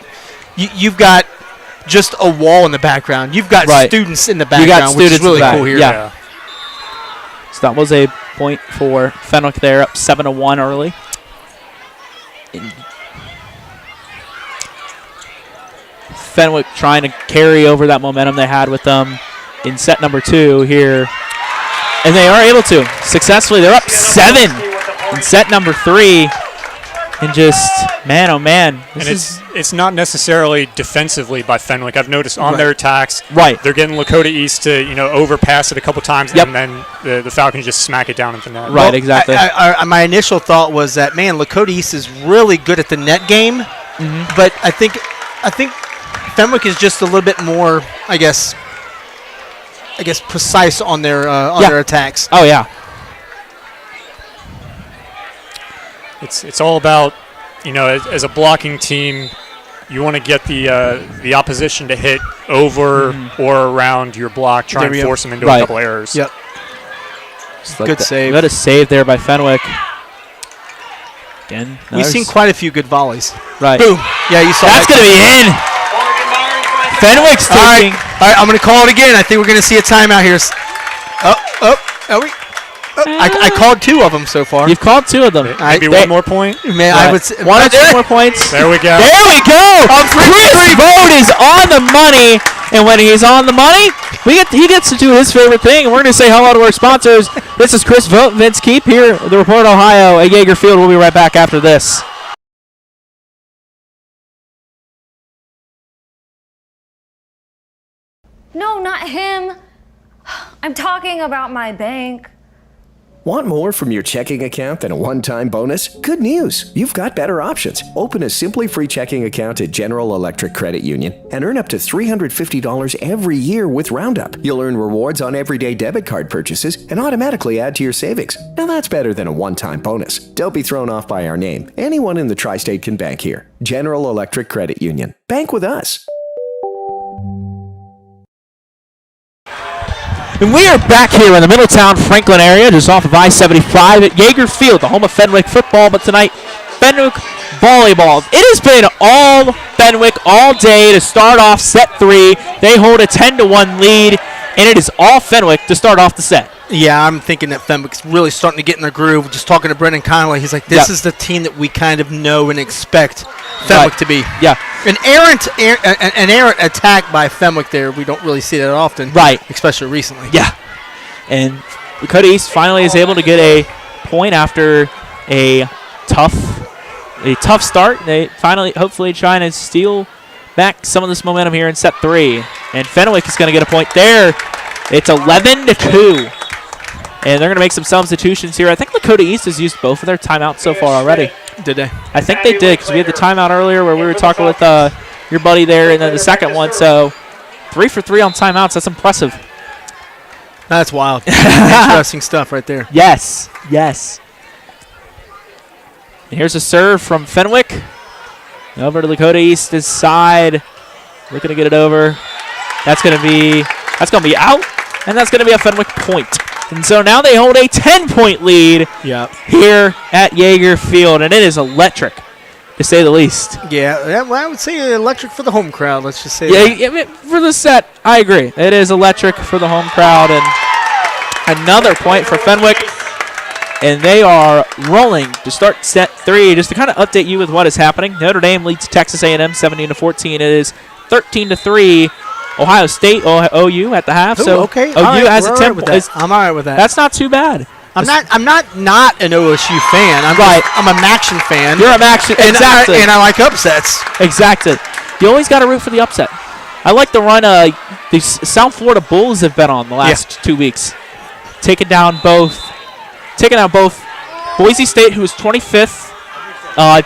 just a wall in the background. You've got students in the background, which is really cool here. Yeah. So that was a point for Fenwick there, up 7-1 early. Fenwick trying to carry over that momentum they had with them in set number 2 here. And they are able to successfully. They're up 7 in set number 3. And just, man, oh, man. It's not necessarily defensively by Fenwick. I've noticed on their attacks, they're getting Lakota East to, overpass it a couple times, and then the Falcons just smack it down into the net. Right, exactly. My initial thought was that, man, Lakota East is really good at the net game, but I think Fenwick is just a little bit more, I guess precise on their attacks. Oh, yeah. It's all about, as a blocking team, you want to get the opposition to hit over or around your block, try and force them into a couple errors. Yep. Good save. Good save there by Fenwick. Again, we've seen quite a few good volleys. Right. Boom. Yeah, you saw that's going to be in. Fenwick's taking. All right, I'm going to call it again. I think we're going to see a timeout here. I called 2 of them so far. You've called 2 of them. Maybe one more point. Man, I would say 1 or 2 more points. There we go. There we go. Chris Vogt is on the money, and when he's on the money, he gets to do his favorite thing. And we're going to say hello to our sponsors. This is Chris Vogt, Vince Keep here at the Report Ohio at Yeager Field. We'll be right back after this. No, not him. I'm talking about my bank. Want more from your checking account than a one-time bonus? Good news! You've got better options. Open a Simply Free checking account at General Electric Credit Union and earn up to $350 every year with Roundup. You'll earn rewards on everyday debit card purchases and automatically add to your savings. Now that's better than a one-time bonus. Don't be thrown off by our name. Anyone in the tri-state can bank here. General Electric Credit Union. Bank with us. And we are back here in the Middletown, Franklin area, just off of I-75 at Yeager Field, the home of Fenwick football. But tonight, Fenwick volleyball. It has been all Fenwick all day to start off set 3. They hold a 10-1 lead, and it is all Fenwick to start off the set. Yeah, I'm thinking that Fenwick's really starting to get in their groove. Just talking to Brendan Connolly, he's like, this is the team that we kind of know and expect Fenwick to be. Yeah. An errant attack by Fenwick there, we don't really see that often. Right. Especially recently. Yeah. And Lakota East finally is able to get a point after a tough start. They finally, hopefully, trying to steal back some of this momentum here in set 3. And Fenwick is going to get a point there. It's 11-2. And they're going to make some substitutions here. I think Lakota East has used both of their timeouts so far already. Did they? I think they did, because we had the timeout earlier where we were talking with your buddy there, and then the second one. So 3 for 3 on timeouts. That's impressive. That's wild. Interesting stuff right there. Yes. And here's a serve from Fenwick. Over to Lakota East's side. Looking to get it over. That's going to be out, and that's going to be a Fenwick point. And so now they hold a 10-point lead here at Yeager Field, and it is electric, to say the least. Yeah, well, I would say electric for the home crowd. Let's just say that. Yeah, for the set, I agree. It is electric for the home crowd, and another point for Fenwick. And they are rolling to start set 3. Just to kind of update you with what is happening, Notre Dame leads Texas A&M 17-14. It is 13-3. Ohio State, OU at the half. So okay. OU has a 10 points. I'm all right with that. That's not too bad. I'm not an OSU fan. I'm a Maction fan. You're a Maction, exactly. And I like upsets. Exactly. You always got to root for the upset. I like the run the South Florida Bulls have been on the last 2 weeks. Taking down both Boise State, who was 25th,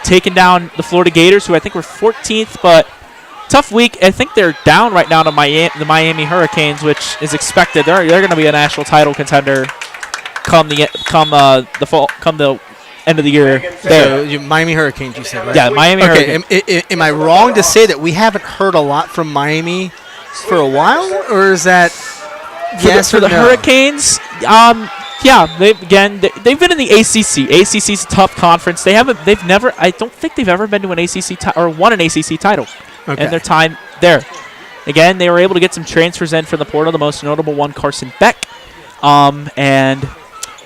taking down the Florida Gators, who I think were 14th, but tough week. I think they're down right now to the Miami Hurricanes, which is expected. They're going to be a national title contender come the end of the year. So Miami Hurricanes, you said, right? Yeah, Miami Hurricanes. Am I wrong to say that we haven't heard a lot from Miami for a while, or is that for the Hurricanes? Yeah, they've been in the ACC. ACC's a tough conference. I don't think they've ever been to an ACC or won an ACC title in their time there. Again, they were able to get some transfers in from the portal. The most notable one, Carson Beck, and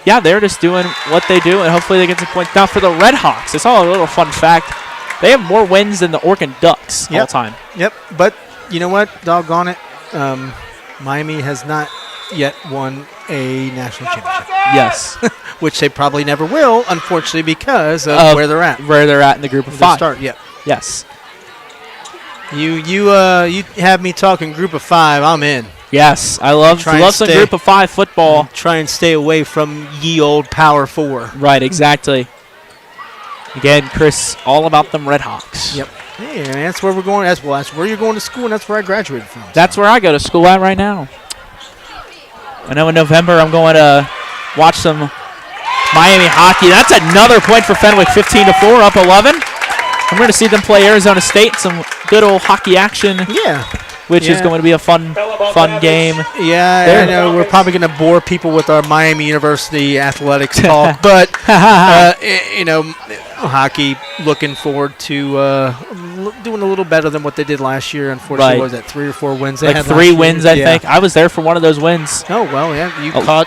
yeah, they're just doing what they do, and hopefully they get some points. Now for the Red Hawks, it's all a little fun fact. They have more wins than the Oregon Ducks all time. Yep, but you know what? Doggone it, Miami has not yet won a national championship. Yes. Which they probably never will, unfortunately, because of where they're at. Where they're at in the group of 5. Yes. You have me talking group of 5, I'm in. Yes, I love some group of 5 football. Try and stay away from ye old Power 4. Right, exactly. Again, Chris, all about them Red Hawks. Yep. Hey, man, that's where we're going. That's where you're going to school, and that's where I graduated from. That's where I go to school at right now. I know in November I'm going to watch some Miami hockey. That's another point for Fenwick, 15-4, up 11. I'm going to see them play Arizona State, some good old hockey action. Yeah. Which is going to be a fun game. Yeah, I know we're probably going to bore people with our Miami University athletics talk, but hockey. Looking forward to doing a little better than what they did last year. Unfortunately, what was that 3 or 4 wins? They had 3 wins, I think. I was there for one of those wins. Oh well, yeah.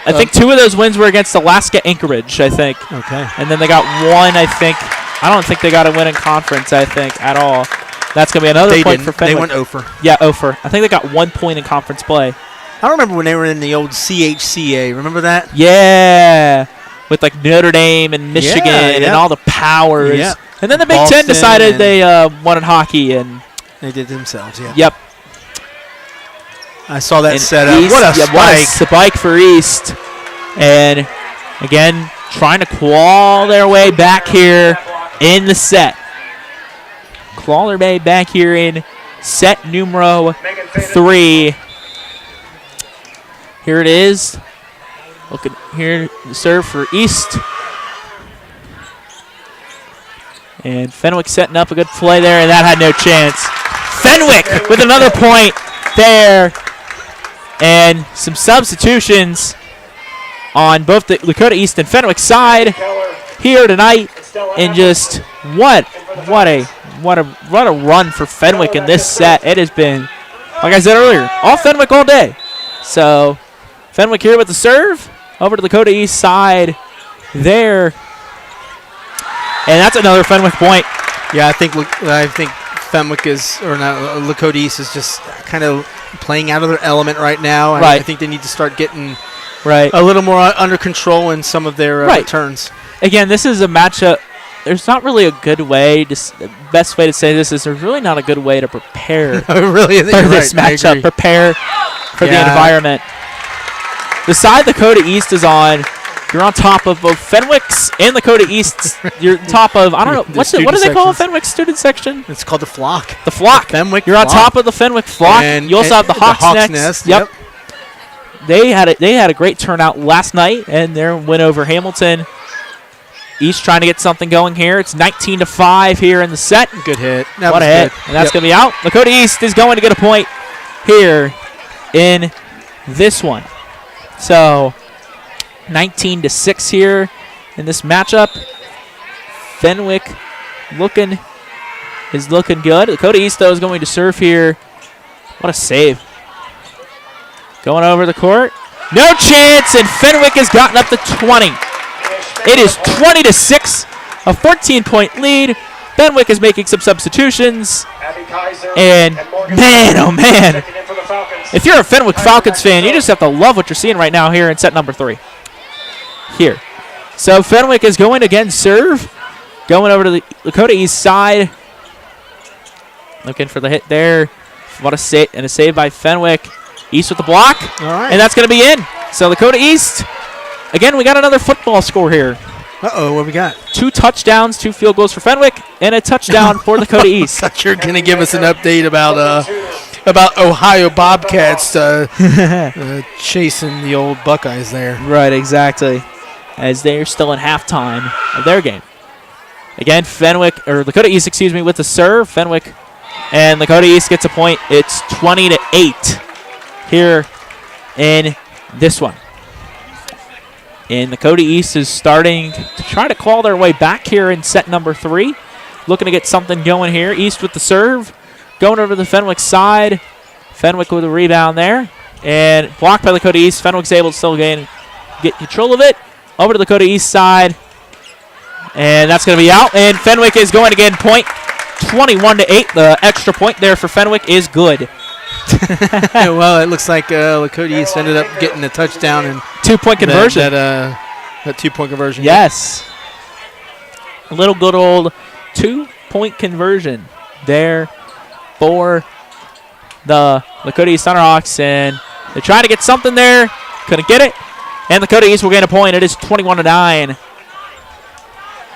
I think 2 of those wins were against Alaska Anchorage, I think. Okay. And then they got 1, I think. I don't think they got a win in conference, I think, at all. That's going to be another point for Fenwick. They went over. Yeah, over. I think they got 1 point in conference play. I remember when they were in the old CHCA. Remember that? Yeah. With like Notre Dame and Michigan and all the powers. Yeah. And then the Big Ten decided they wanted hockey. And they did themselves, yeah. Yep. I saw that set up. What a spike. What a spike for East. And, again, trying to claw their way back here in the set. Claw their way back here in set numero 3. Here it is. Look at here, the serve for East. And Fenwick setting up a good play there, and that had no chance. Fenwick with another point there. And some substitutions on both the Lakota East and Fenwick side here tonight. And just what a run for Fenwick in this set. It has been, like I said earlier, all Fenwick all day. So Fenwick here with the serve over to the Lakota East side there. And that's another Fenwick point. Yeah, I think Fenwick Lakota East is just kind of playing out of their element right now. Right. I think they need to start getting Right. a little more under control in some of their returns. Again, this is a matchup. There's not really a good way. The best way to say this is there's really not a good way to prepare really, for this matchup. Prepare for the environment. The side Lakota East is on, you're on top of both Fenwick's and Lakota East's. You're top of, I don't know, what do they call Fenwick's student section? It's called the Flock. The Flock. The Fenwick You're on Flock. top of the Fenwick Flock. And you also have the Hawks Nest. Yep. They had a great turnout last night, and their win over Hamilton. East trying to get something going here. It's 19-5 here in the set. Good hit. What a hit. And that's going to be out. Lakota East is going to get a point here in this one. So 19-6 here in this matchup. Fenwick is looking good. Lakota East, though, is going to serve here. What a save. Going over the court. No chance, and Fenwick has gotten up to 20. It is 20-6, a 14-point lead. Fenwick is making some substitutions. And man, oh man. If you're a Fenwick Falcons fan, you just have to love what you're seeing right now here in set number 3. Here. So Fenwick is going to again serve. Going over to the Lakota East side. Looking for the hit there. What a save, and a save by Fenwick. East with the block. All right. And that's going to be in. So Lakota East, again, we got another football score here. Uh-oh, what we got? 2 touchdowns, 2 field goals for Fenwick, and a touchdown for Lakota East. I thought you were going to give us an update about Ohio Bobcats chasing the old Buckeyes there. Right, exactly. As they are still in halftime of their game. Again, Lakota East, with the serve. Fenwick and Lakota East gets a point. It's 20-8 here in this one. And Lakota East is starting to try to claw their way back here in set number 3. Looking to get something going here. East with the serve. Going over to the Fenwick side. Fenwick with a rebound there. And blocked by Lakota East. Fenwick's able to still get control of it. Over to the Lakota East side. And that's going to be out. And Fenwick is going to get a point. 21-8. The extra point there for Fenwick is good. Well, it looks like Lakota East ended up getting a touchdown and 2-point conversion. That 2-point conversion. Yes. A little good old 2-point conversion there for the Lakota East Thunderhawks. And they're trying to get something there. Couldn't get it. And Lakota East will gain a point. It is 21-9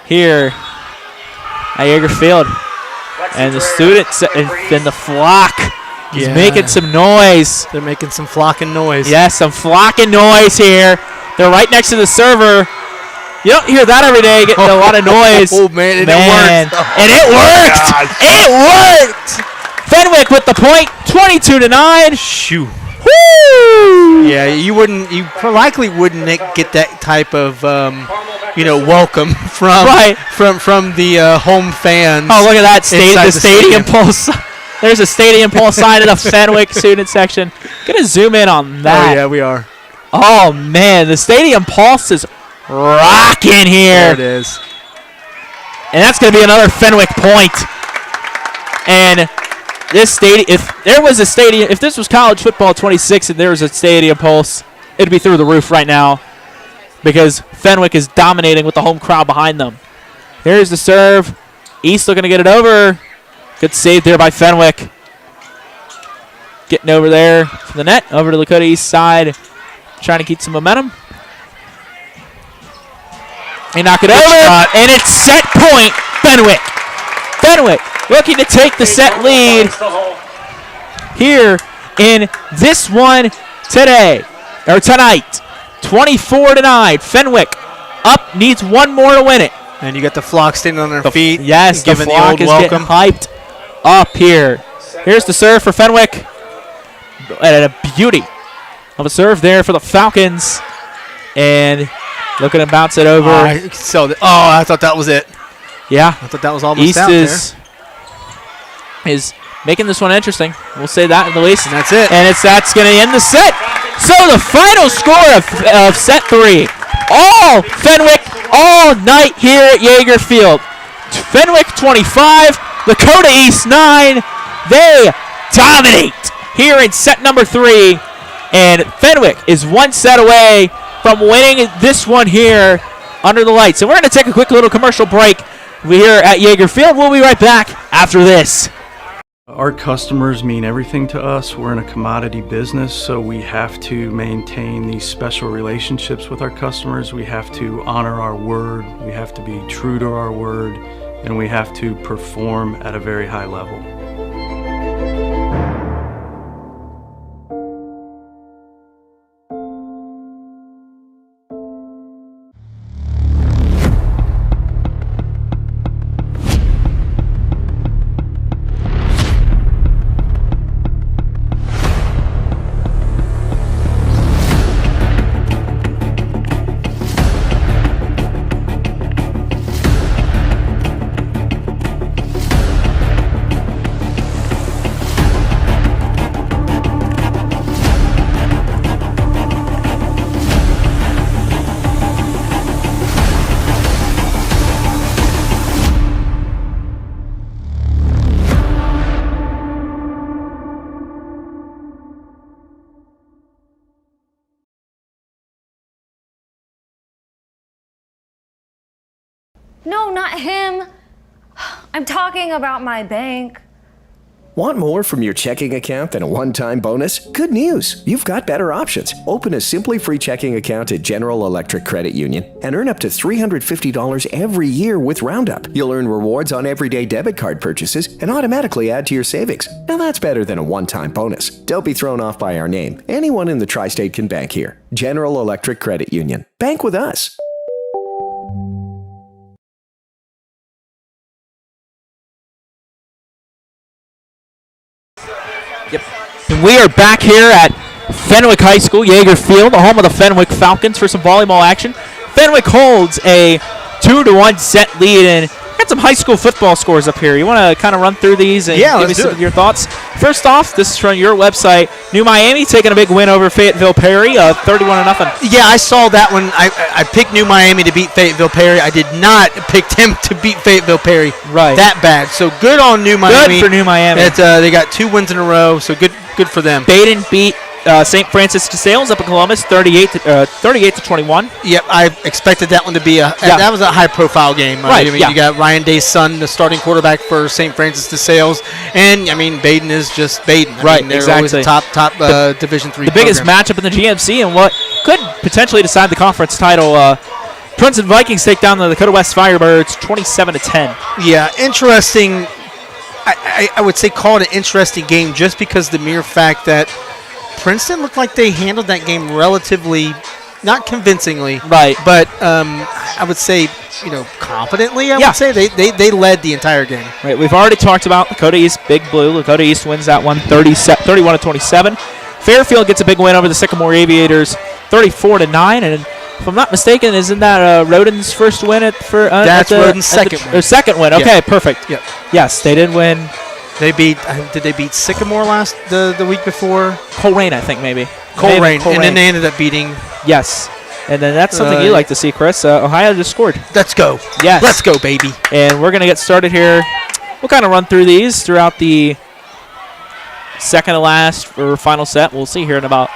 here at Yeager Field. And the students and the Flock is making some noise. They're making some flocking noise. Yes, some flocking noise here. They're right next to the server. You don't hear that every day, getting a lot of noise. Oh, man, it worked. And it worked. It worked. Fenwick with the point, 22-9. Shoo. Woo! Yeah, you likely wouldn't get that type of welcome from the home fans. Oh, look at that the stadium pulse. There's a stadium pulse sign in the Fenwick student section. Gonna zoom in on that. Oh yeah, we are. Oh man, the stadium pulse is rocking here. There it is. And that's gonna be another Fenwick point. And this stadium, if this was college football 26 and there was a stadium pulse, it'd be through the roof right now because Fenwick is dominating with the home crowd behind them. Here's the serve. East looking to get it over. Good save there by Fenwick. Getting over there from the net, over to the Lakota East side, trying to keep some momentum. They knock it over, and it's set point, Fenwick. Fenwick looking to take the set lead here in this one tonight. 24-9. Fenwick up, needs one more to win it. And you got the Flock standing on their feet. Yes, the Flock is getting hyped up here. Here's the serve for Fenwick. And a beauty of a serve there for the Falcons. And looking to bounce it over. I thought that was it. Yeah. I thought that was almost East out there. is making this one interesting. We'll say that at the least. And that's it. And that's going to end the set. So the final score of set 3. All Fenwick all night here at Yeager Field. Fenwick 25, Lakota East 9. They dominate here in set number 3 And Fenwick is one set away from winning this one here under the lights. And we're going to take a quick little commercial break. We're here at Yeager Field. We'll be right back after this. Our customers mean everything to us. We're in a commodity business, so we have to maintain these special relationships with our customers. We have to honor our word. We have to be true to our word, and we have to perform at a very high level. No, not him. I'm talking about my bank. Want more from your checking account than a one-time bonus? Good news! You've got better options. Open a Simply Free checking account at General Electric Credit Union and earn up to $350 every year with Roundup. You'll earn rewards on everyday debit card purchases and automatically add to your savings. Now that's better than a one-time bonus. Don't be thrown off by our name. Anyone in the tri-state can bank here. General Electric Credit Union. Bank with us. And we are back here at Fenwick High School, Yeager Field, the home of the Fenwick Falcons, for some volleyball action. Fenwick holds a 2-1 set lead, and got some high school football scores up here. You want to kind of run through these and give me some of your thoughts? First off, this is from your website. New Miami taking a big win over Fayetteville Perry, 31-0. Yeah, I saw that one. I picked New Miami to beat Fayetteville Perry. I did not pick them to beat Fayetteville Perry that bad. So good on New Miami. Good for New Miami. They got 2 wins in a row, so good for them. Baden beat St. Francis de Sales up in Columbus, 38-21. Yep, I expected that one to be that was a high-profile game. Right. I mean, you got Ryan Day's son, the starting quarterback for St. Francis de Sales, and I mean, Baden is just Baden. I mean, they're always a top Division III. The biggest matchup in the GMC, and what could potentially decide the conference title. Princeton Vikings take down the Lakota West Firebirds, 27-10. Yeah, interesting. I would say call it an interesting game just because the mere fact that Princeton looked like they handled that game relatively, not convincingly, right? But I would say, competently. I would say they led the entire game. Right. We've already talked about Lakota East, Big Blue. Lakota East wins that one, 31-27. Fairfield gets a big win over the Sycamore Aviators, 34-9, and if I'm not mistaken, isn't that Rodin's first win That's Rodin's second win. Second win. Okay, perfect. Yep. Yes, they did win. They beat. Did they beat Sycamore the week before? Colerain, I think maybe. Colerain, and then they ended up beating. Yes, and then that's something you like to see, Chris. Ohio just scored. Let's go. Yes, let's go, baby. And we're gonna get started here. We'll kind of run through these throughout the second to last or final set. We'll see here in about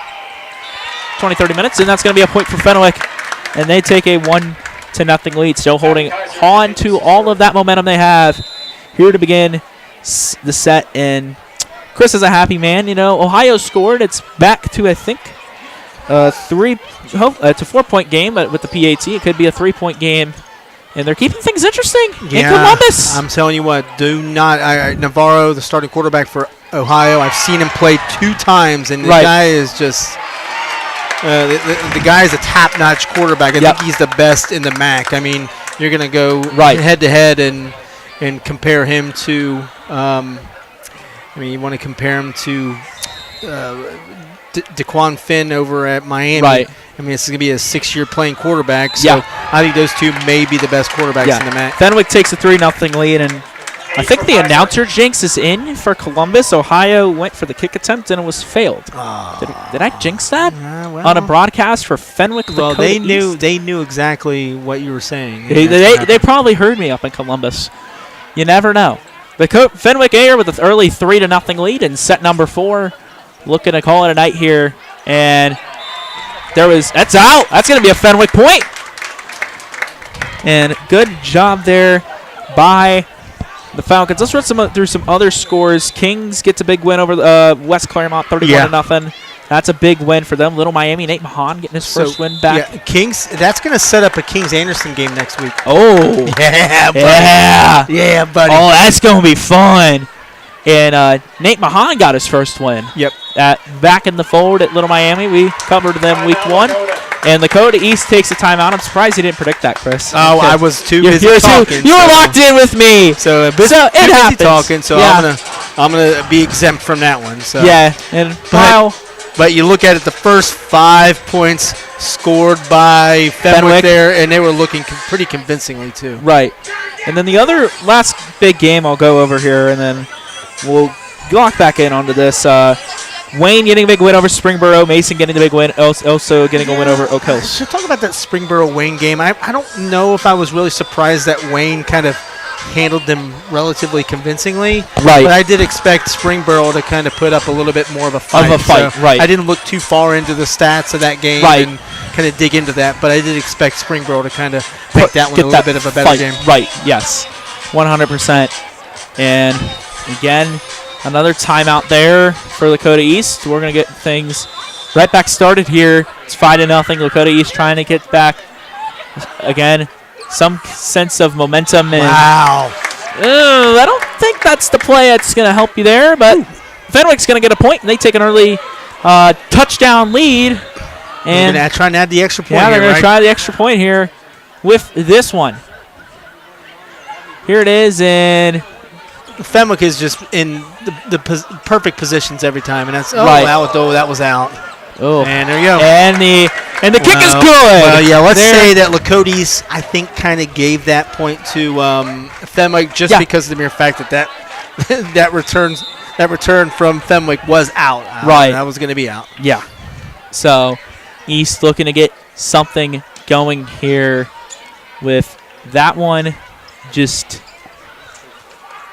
20-30 minutes, and that's going to be a point for Fenwick, and they take a 1-0 lead, still holding on to all of that momentum they have here to begin the set. And Chris is a happy man. Ohio scored. It's back to, I think, it's a 4-point game, but with the PAT, it could be a 3-point game, and they're keeping things interesting in Columbus. I'm telling you what, do not. Navarro, the starting quarterback for Ohio, I've seen him play 2 times, and the guy is just. The guy is a top-notch quarterback. I think he's the best in the MAC. I mean, you're going to go head-to-head and compare him to you want to compare him to DeQuan Finn over at Miami. Right. I mean, this is going to be a 6-year playing quarterback. So I think those two may be the best quarterbacks in the MAC. Fenwick takes a 3-0 lead, and I think the announcer jinx is in for Columbus. Ohio went for the kick attempt, and it was failed. Did I jinx that on a broadcast for Fenwick? Well, Lakota they knew exactly what you were saying. They probably heard me up in Columbus. You never know. Fenwick Air with an early 3-0 lead in set number 4. Looking to call it a night here And that's out. That's going to be a Fenwick point. And good job there by the Falcons. Let's run through some other scores. Kings gets a big win over West Claremont, 31-0. That's a big win for them. Little Miami, Nate Mahan getting his first win back. Yeah, Kings. That's going to set up a Kings-Anderson game next week. Oh. Yeah, buddy. Yeah, buddy. Oh, that's going to be fun. And Nate Mahan got his first win. Yep. Back in the fold at Little Miami. We covered them week 1. And Lakota East takes a timeout. I'm surprised you didn't predict that, Chris. Oh, I was too busy talking. You were locked in with me. So it happens. Talking. So I'm gonna be exempt from that one. So yeah. And but you look at it, the first 5 points scored by Fenwick there, and they were looking pretty convincingly too. Right. And then the other last big game I'll go over here, and then we'll lock back in onto this. Wayne getting a big win over Springboro. Mason getting the big win. Also getting a win over Oak Hills. So talk about that Springboro-Wayne game. I don't know if I was really surprised that Wayne kind of handled them relatively convincingly. Right. But I did expect Springboro to kind of put up a little bit more of a fight. So right. I didn't look too far into the stats of that game and kind of dig into that, but I did expect Springboro to kind of make that one a little bit of a better game. Right, yes. 100%. And again, another timeout there for Lakota East. We're going to get things right back started here. It's 5-0. Lakota East trying to get back. Again, some sense of momentum. And wow. I don't think that's the play that's going to help you there, but Fenwick's going to get a point, and they take an early touchdown lead. And they're going to try and add the extra point. Yeah, they're going to try the extra point here with this one. Here it is, and Fenwick is just in the perfect positions every time, and that's that was out. Oh, and there you go. And the kick is good. Well, yeah, let's say that Lakota's, I think, kind of gave that point to Fenwick just because of the mere fact that that return from Fenwick was out. Right, that was going to be out. Yeah. So East looking to get something going here with that one. Just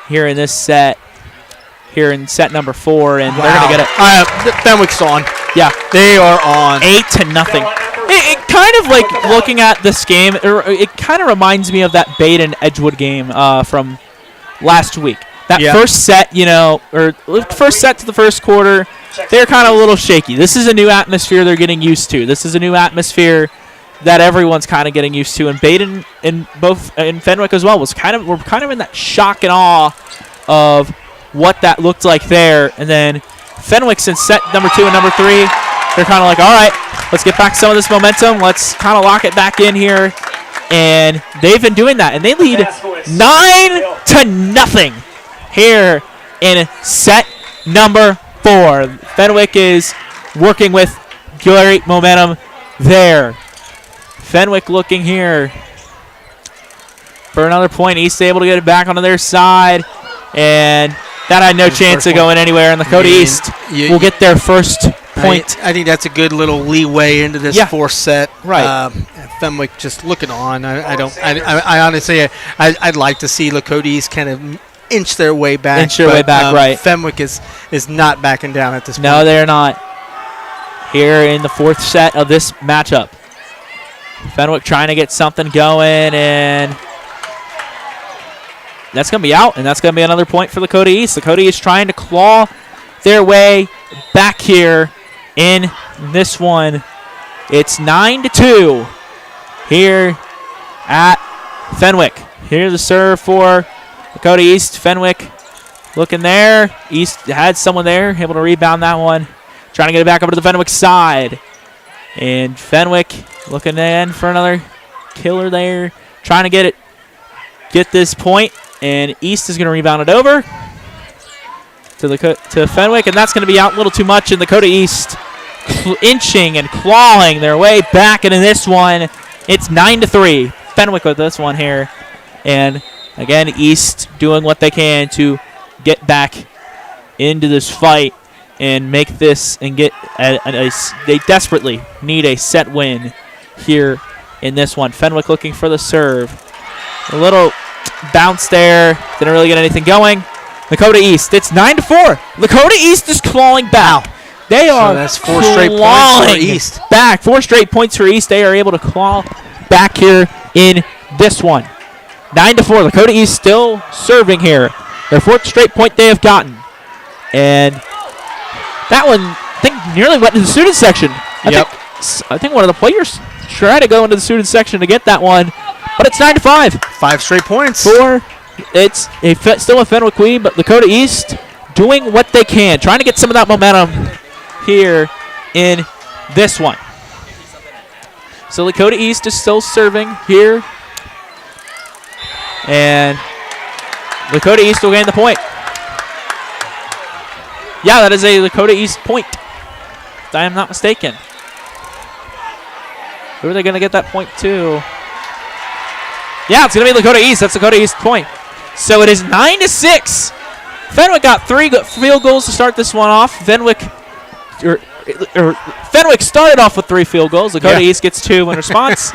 here in this set, here in set number 4, and they're going to get it. Fenwick's on. Yeah. They are on. 8-0. It kind of like looking at this game, it kind of reminds me of that Bade and Edgewood game from last week. That first set, or first set to the first quarter, they're kind of a little shaky. This is a new atmosphere they're getting used to. This is a new atmosphere that everyone's kind of getting used to, and Baden and Fenwick as well we're kind of in that shock and awe of what that looked like there. And then Fenwick, since set number 2 and number 3, they're kind of like, all right, let's get back some of this momentum. Let's kind of lock it back in here, and they've been doing that, and they lead 9-0 here in set number 4. Fenwick is working with great momentum there. Fenwick looking here for another point. East able to get it back onto their side, and that had no chance of going anywhere. And Lakota East will get their first point. I think that's a good little leeway into this fourth set. Right. Fenwick just looking on. I honestly, I'd like to see Lakota East kind of inch their way back. Right. Fenwick is not backing down at this point. No, they're not. Here in the 4th set of this matchup, Fenwick trying to get something going, and that's going to be out, and that's going to be another point for Lakota East. Lakota East trying to claw their way back here in this one. It's 9-2 here at Fenwick. Here's the serve for Lakota East. Fenwick looking there. East had someone there, able to rebound that one. Trying to get it back over to the Fenwick side. And Fenwick looking in for another killer there. Trying to get this point. And East is going to rebound it over to Fenwick. And that's going to be out a little too much. And Lakota East inching and clawing their way back into this one. It's 9-3. Fenwick with this one here. And again, East doing what they can to get back into this fight and make this and get they desperately need a set win here in this one. Fenwick looking for the serve. A little bounce there. Didn't really get anything going. Lakota East, it's 9-4. Lakota East is clawing back. They are that's 4 straight points for East. Back. 4 straight points for East. They are able to claw back here in this one. 9-4. Lakota East still serving here. Their 4th straight point they have gotten. And that one, I think, nearly went into the student section. I think one of the players tried to go into the student section to get that one. But it's 9-5. 5 straight points. It's still a Fenwick lead, but Lakota East doing what they can, trying to get some of that momentum here in this one. So Lakota East is still serving here. And Lakota East will gain the point. Yeah, that is a Lakota East point, if I am not mistaken. Who are they going to get that point to? Yeah, it's going to be Lakota East. That's Lakota East point. So it is 9-6. Fenwick got 3 field goals to start this one off. Fenwick started off with 3 field goals. Lakota East gets 2 in response.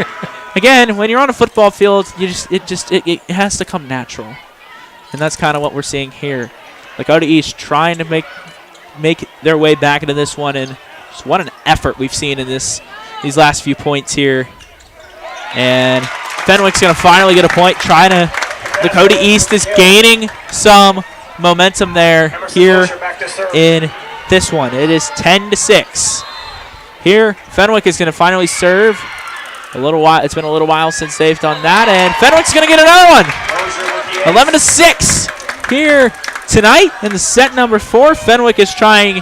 Again, when you're on a football field, it has to come natural, and that's kind of what we're seeing here. Lakota East trying to make their way back into this one, and just what an effort we've seen in these last few points here. And Fenwick's going to finally get a point. Lakota East is gaining some momentum there here in this one. It is 10-6. Here, Fenwick is going to finally serve. It's been a little while since they've done that, and Fenwick's going to get another one. 11-6 here tonight in the set number 4. Fenwick is trying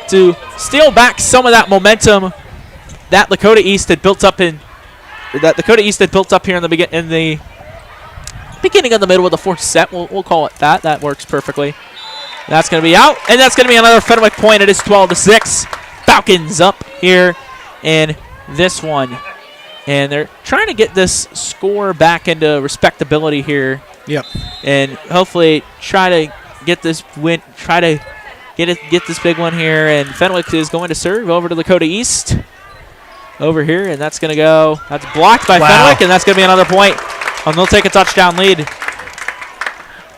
to steal back some of that momentum that Lakota East had built up here in the beginning of the middle of the 4th set. We'll call it that. That works perfectly. That's going to be out, and that's going to be another Fenwick point. It is 12-6. Falcons up here in this one. And they're trying to get this score back into respectability here. Yep. And hopefully try to get this win, try to get this big one here. And Fenwick is going to serve over to Lakota East over here, and that's going to go. That's blocked by Fenwick, and that's going to be another point. And they'll take a touchdown lead.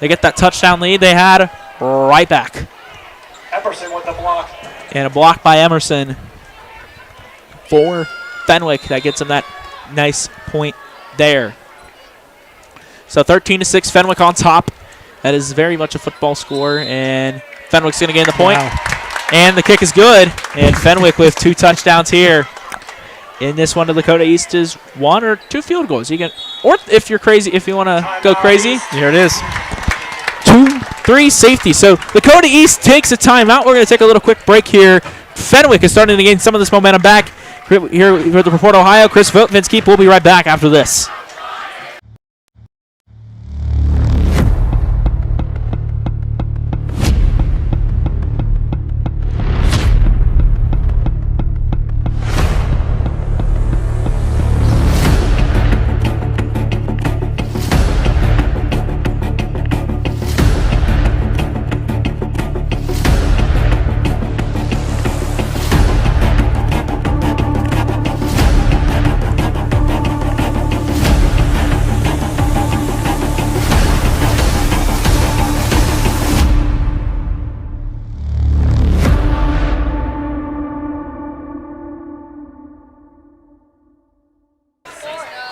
They get that touchdown lead they had right back. Emerson with the block. And a block by Emerson for Fenwick. That gets them that nice point there. So 13-6, Fenwick on top. That is very much a football score, and Fenwick's going to gain the point. And the kick is good, and Fenwick with 2 touchdowns here. In this one to Lakota East is 1 or 2 field goals. You can, or if you're crazy, if you want to go crazy, here it is. 2, 3 safety. So Lakota East takes a timeout. We're going to take a little quick break here. Fenwick is starting to gain some of this momentum back. Here with the Report Ohio, Chris Vogt, Vince Keep. We'll be right back after this.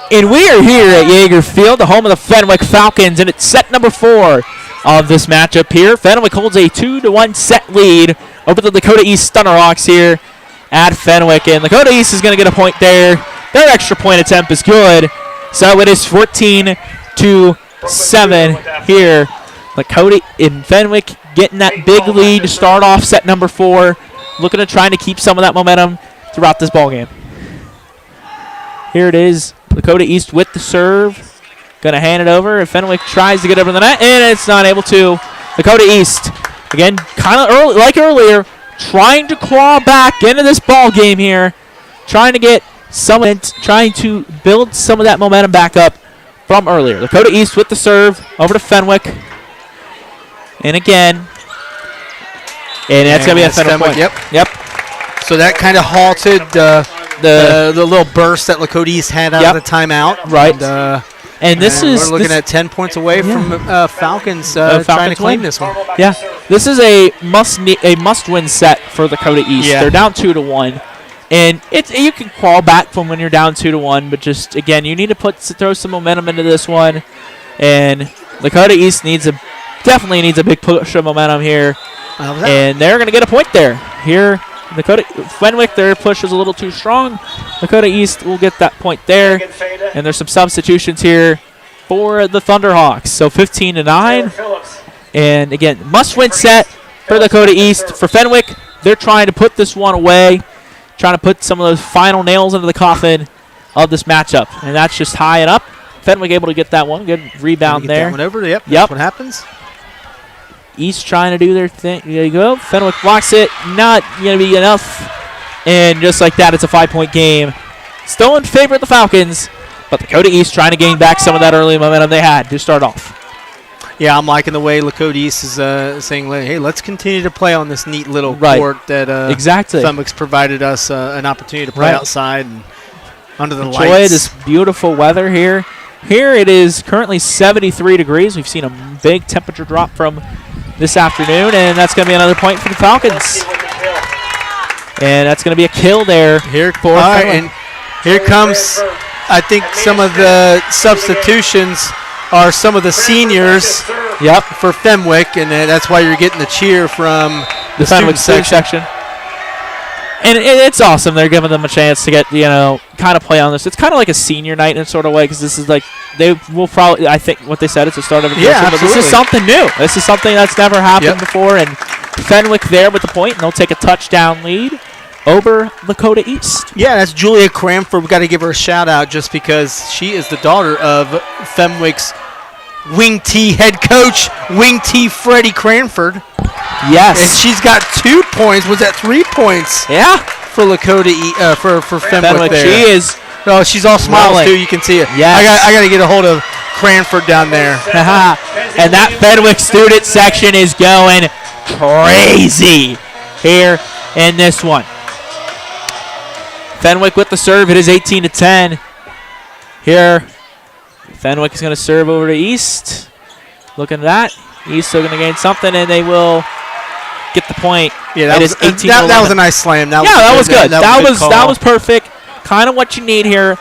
And we are here at Yeager Field, the home of the Fenwick Falcons, and it's set number 4 of this matchup here. Fenwick holds a 2-1 set lead over the Lakota East Stunnerhawks here at Fenwick, and Lakota East is going to get a point there. Their extra point attempt is good, so it is 14-7 here. Lakota in Fenwick getting that big lead to start off set number 4, looking to trying to keep some of that momentum throughout this ballgame. Here it is. Lakota East with the serve. Going to hand it over. And Fenwick tries to get over the net, and it's not able to. Lakota East, again, kind of early, like earlier, trying to claw back into this ball game here. Trying to get trying to build some of that momentum back up from earlier. Lakota East with the serve over to Fenwick. And again, and that's going to be a Fenwick point. Yep. So that kind of halted the little burst that Lakota East had out of the timeout. Right. And, And this is we're looking at 10 points away from Falcons trying to claim this one. Yeah, this is a must-win set for Lakota East. Yeah. They're down 2-1, and you can crawl back from when you're down 2-1, but just again, you need to throw some momentum into this one. And Lakota East definitely needs a big push of momentum here, and they're going to get a point there. Here, Fenwick, their push is a little too strong. Lakota East will get that point there, and there's some substitutions here for the Thunderhawks. So 15-9, and again, must-win set for Lakota East. For Fenwick, they're trying to put this one away, trying to put some of those final nails into the coffin of this matchup, and that's just high and up. Fenwick able to get that one. Good rebound there. That one over. Yep. That's what happens. East trying to do their thing. There you go. Fenwick blocks it. Not going to be enough. And just like that, it's a 5-point game. Still in favor of the Falcons, but Lakota East trying to gain back some of that early momentum they had to start off. Yeah, I'm liking the way Lakota East is saying, hey, let's continue to play on this neat little court that Fenwick's provided us an opportunity to play outside and under the lights. Enjoy this beautiful weather here. Here it is currently 73 degrees. We've seen a big temperature drop from this afternoon, and that's going to be another point for the Falcons. And that's going to be a kill there. And here comes, I think, some of the substitutions are some of the seniors for Fenwick, and that's why you're getting the cheer from the Fenwick section. And it's awesome. They're giving them a chance to get, kind of play on this. It's kind of like a senior night in a sort of way, because this is like, they will probably, I think what they said, it's the start of a but this is something new. This is something that's never happened before, and Fenwick there with the point, and they'll take a touchdown lead over Lakota East. Yeah, that's Julia Cranford. We've got to give her a shout-out just because she is the daughter of Fenwick's Wing T head coach, Wing T Freddie Cranford. Yes. And she's got 2 points. Was that 3 points? Yeah. For Lakota, for Fenwick there. She is. Oh, she's all smiles too. You can see it. Yes. I got to get a hold of Cranford down there. And that Fenwick student section is going crazy here in this one. Fenwick with the serve. It is 18-10. Here, Fenwick is going to serve over to East. Looking at that. East still going to gain something, and they will get the point. Yeah, that was a nice slam. That was good. That was perfect. Kind of what you need here.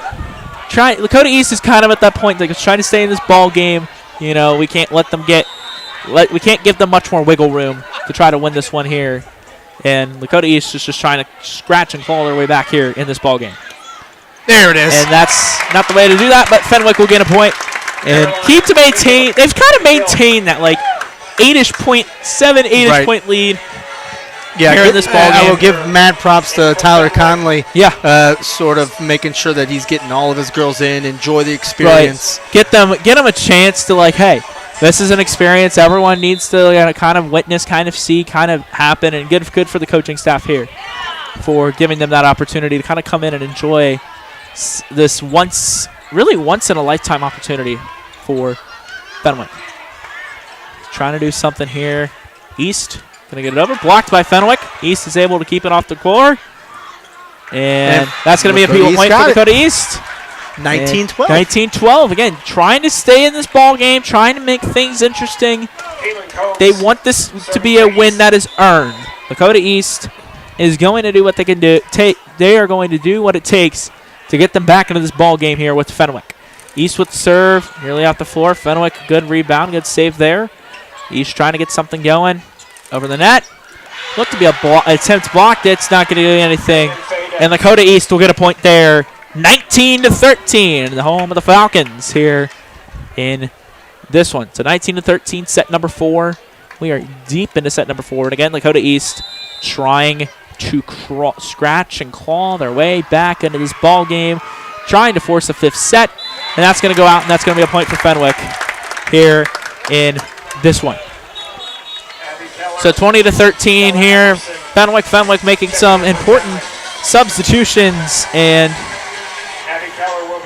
Lakota East is kind of at that point. They're trying to stay in this ball game. We can't let them we can't give them much more wiggle room to try to win this one here. And Lakota East is just trying to scratch and claw their way back here in this ball game. There it is. And that's not the way to do that, but Fenwick will get a point. And keep to maintain. They've kind of maintained that 8-ish point lead. Yeah, here in this ball game. I will give mad props to Tyler Conley. Yeah, sort of making sure that he's getting all of his girls in, enjoy the experience. Right. Get them a chance to hey, this is an experience everyone needs to kind of witness, kind of see, kind of happen, and good for the coaching staff here for giving them that opportunity to kind of come in and enjoy this once in a lifetime opportunity for Fenwick. Trying to do something here. East going to get it over. Blocked by Fenwick. East is able to keep it off the floor. And that's going to be a point for Lakota East. 19-12. 19-12. Again, trying to stay in this ball game, trying to make things interesting. They want this to be a win that is earned. Lakota East is going to do what they can do. They are going to do what it takes to get them back into this ball game here with Fenwick. East with the serve, nearly off the floor. Fenwick, good rebound, good save there. East trying to get something going over the net. Looked to be attempt blocked. It's not going to do anything. And Lakota East will get a point there. 19-13, the home of the Falcons here in this one. So 19-13, set number 4. We are deep into set number 4. And again, Lakota East trying to scratch and claw their way back into this ball game, trying to force a 5th set. And that's going to go out, and that's going to be a point for Fenwick here in this one. So 20-13 here. Fenwick making some important substitutions, and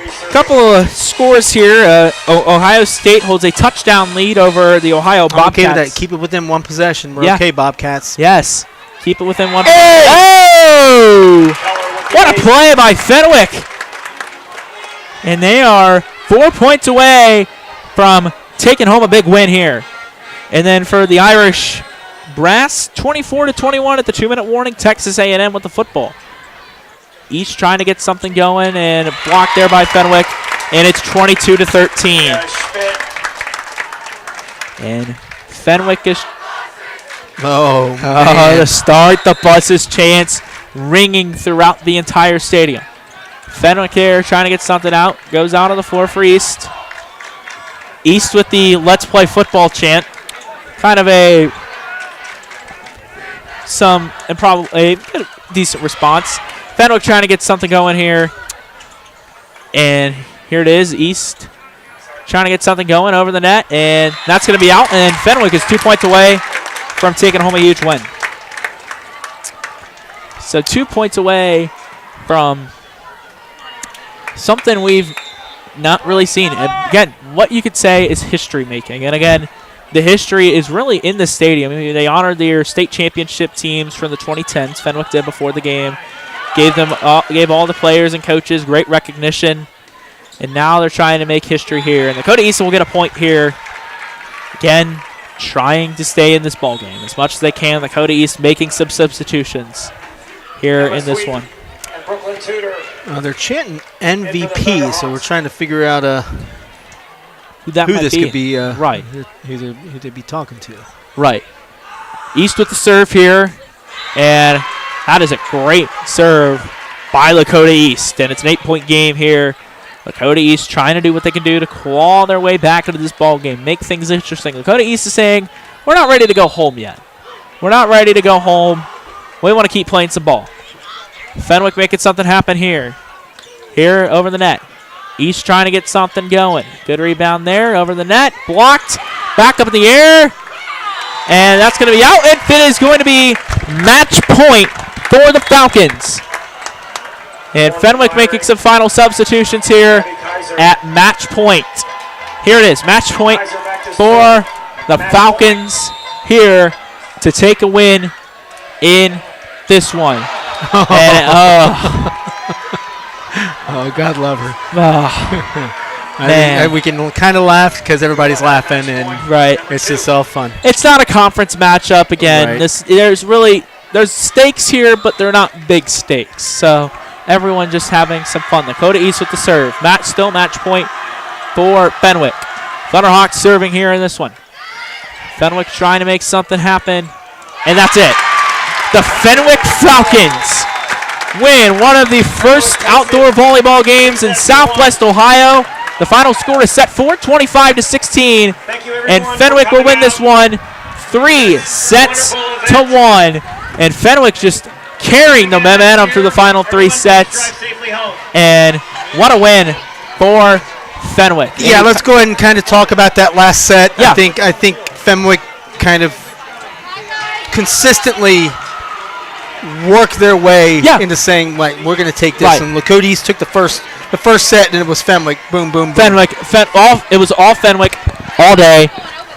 a couple of scores here. Ohio State holds a touchdown lead over the Ohio Bobcats. Okay with that. Keep it within one possession. We're okay, Bobcats. Yes. Keep it within one. Oh! What a play by Fenwick. And they are 4 points away from taking home a big win here. And then for the Irish Brass, 24-21 at the 2-minute warning. Texas A&M with the football. East trying to get something going, and blocked there by Fenwick, and it's 22-13. And Fenwick is to start the buses chants ringing throughout the entire stadium. Fenwick here trying to get something out. Goes out on the floor for East. East with the let's play football chant. Kind of a decent response. Fenwick trying to get something going here. And here it is. East trying to get something going over the net. And that's going to be out. And Fenwick is 2 points away from taking home a huge win. So 2 points away from something we've not really seen. Again, what you could say is history making. And again, the history is really in the stadium. I mean, they honored their state championship teams from the 2010s. Fenwick did before the game. Gave all the players and coaches great recognition. And now they're trying to make history here. And Lakota East will get a point here. Again, trying to stay in this ball game as much as they can. Lakota East making some substitutions here in this one. They're chanting MVP, so we're trying to figure out who this could be. Right. Who they'd be talking to. Right. East with the serve here. And that is a great serve by Lakota East. And it's an 8-point game here. Lakota East trying to do what they can do to claw their way back into this ball game, make things interesting. Lakota East is saying, we're not ready to go home yet. We're not ready to go home. We want to keep playing some ball. Fenwick making something happen here. Here over the net. East trying to get something going. Good rebound there over the net. Blocked. Back up in the air. And that's going to be out. And it is going to be match point for the Falcons. And Fenwick making some final substitutions here at match point. Here it is. Match point for the Falcons here to take a win in this one. Oh, God love her. Man. We can kind of laugh because everybody's laughing, and it's just all fun. It's not a conference matchup again. Right. There's stakes here, but they're not big stakes. So everyone just having some fun. Lakota East with the serve. Still match point for Fenwick. Thunderhawks serving here in this one. Fenwick trying to make something happen, and that's it. The Fenwick Falcons win one of the first outdoor volleyball games in Southwest Ohio. The final score is set for 25-16, and Fenwick will win this one 3-1. And Fenwick just carrying the momentum through the final 3 sets. And what a win for Fenwick. Yeah, let's go ahead and kind of talk about that last set. Yeah. I think Fenwick kind of consistently worked their way into saying, like, we're going to take this. Right. And Lakota East took the first set, and it was Fenwick. Boom, boom, boom. Fenwick. It was all Fenwick all day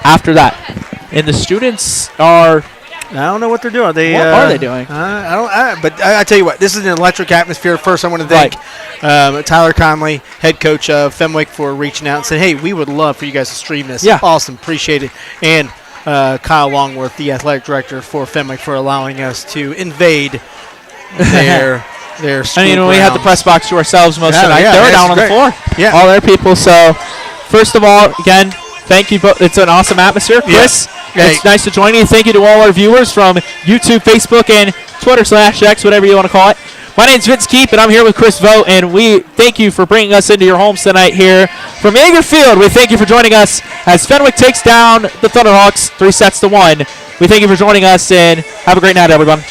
after that. And the students are... I don't know what they're doing. What are they doing? But I tell you what, this is an electric atmosphere. First, I want to thank Tyler Conley, head coach of Fenwick, for reaching out and saying, hey, we would love for you guys to stream this. Yeah. Awesome. Appreciate it. And Kyle Longworth, the athletic director for Fenwick, for allowing us to invade their school and, we had the press box to ourselves most of the night. They were down on the floor. Yeah. All their people. So, first of all, again, thank you both. It's an awesome atmosphere. Chris, it's nice to join you. Thank you to all our viewers from YouTube, Facebook, and Twitter/X, whatever you want to call it. My name's Vince Keep, and I'm here with Chris Vogt, and we thank you for bringing us into your homes tonight here from Yeager Field. We thank you for joining us as Fenwick takes down the Thunderhawks 3-1. We thank you for joining us, and have a great night, everyone.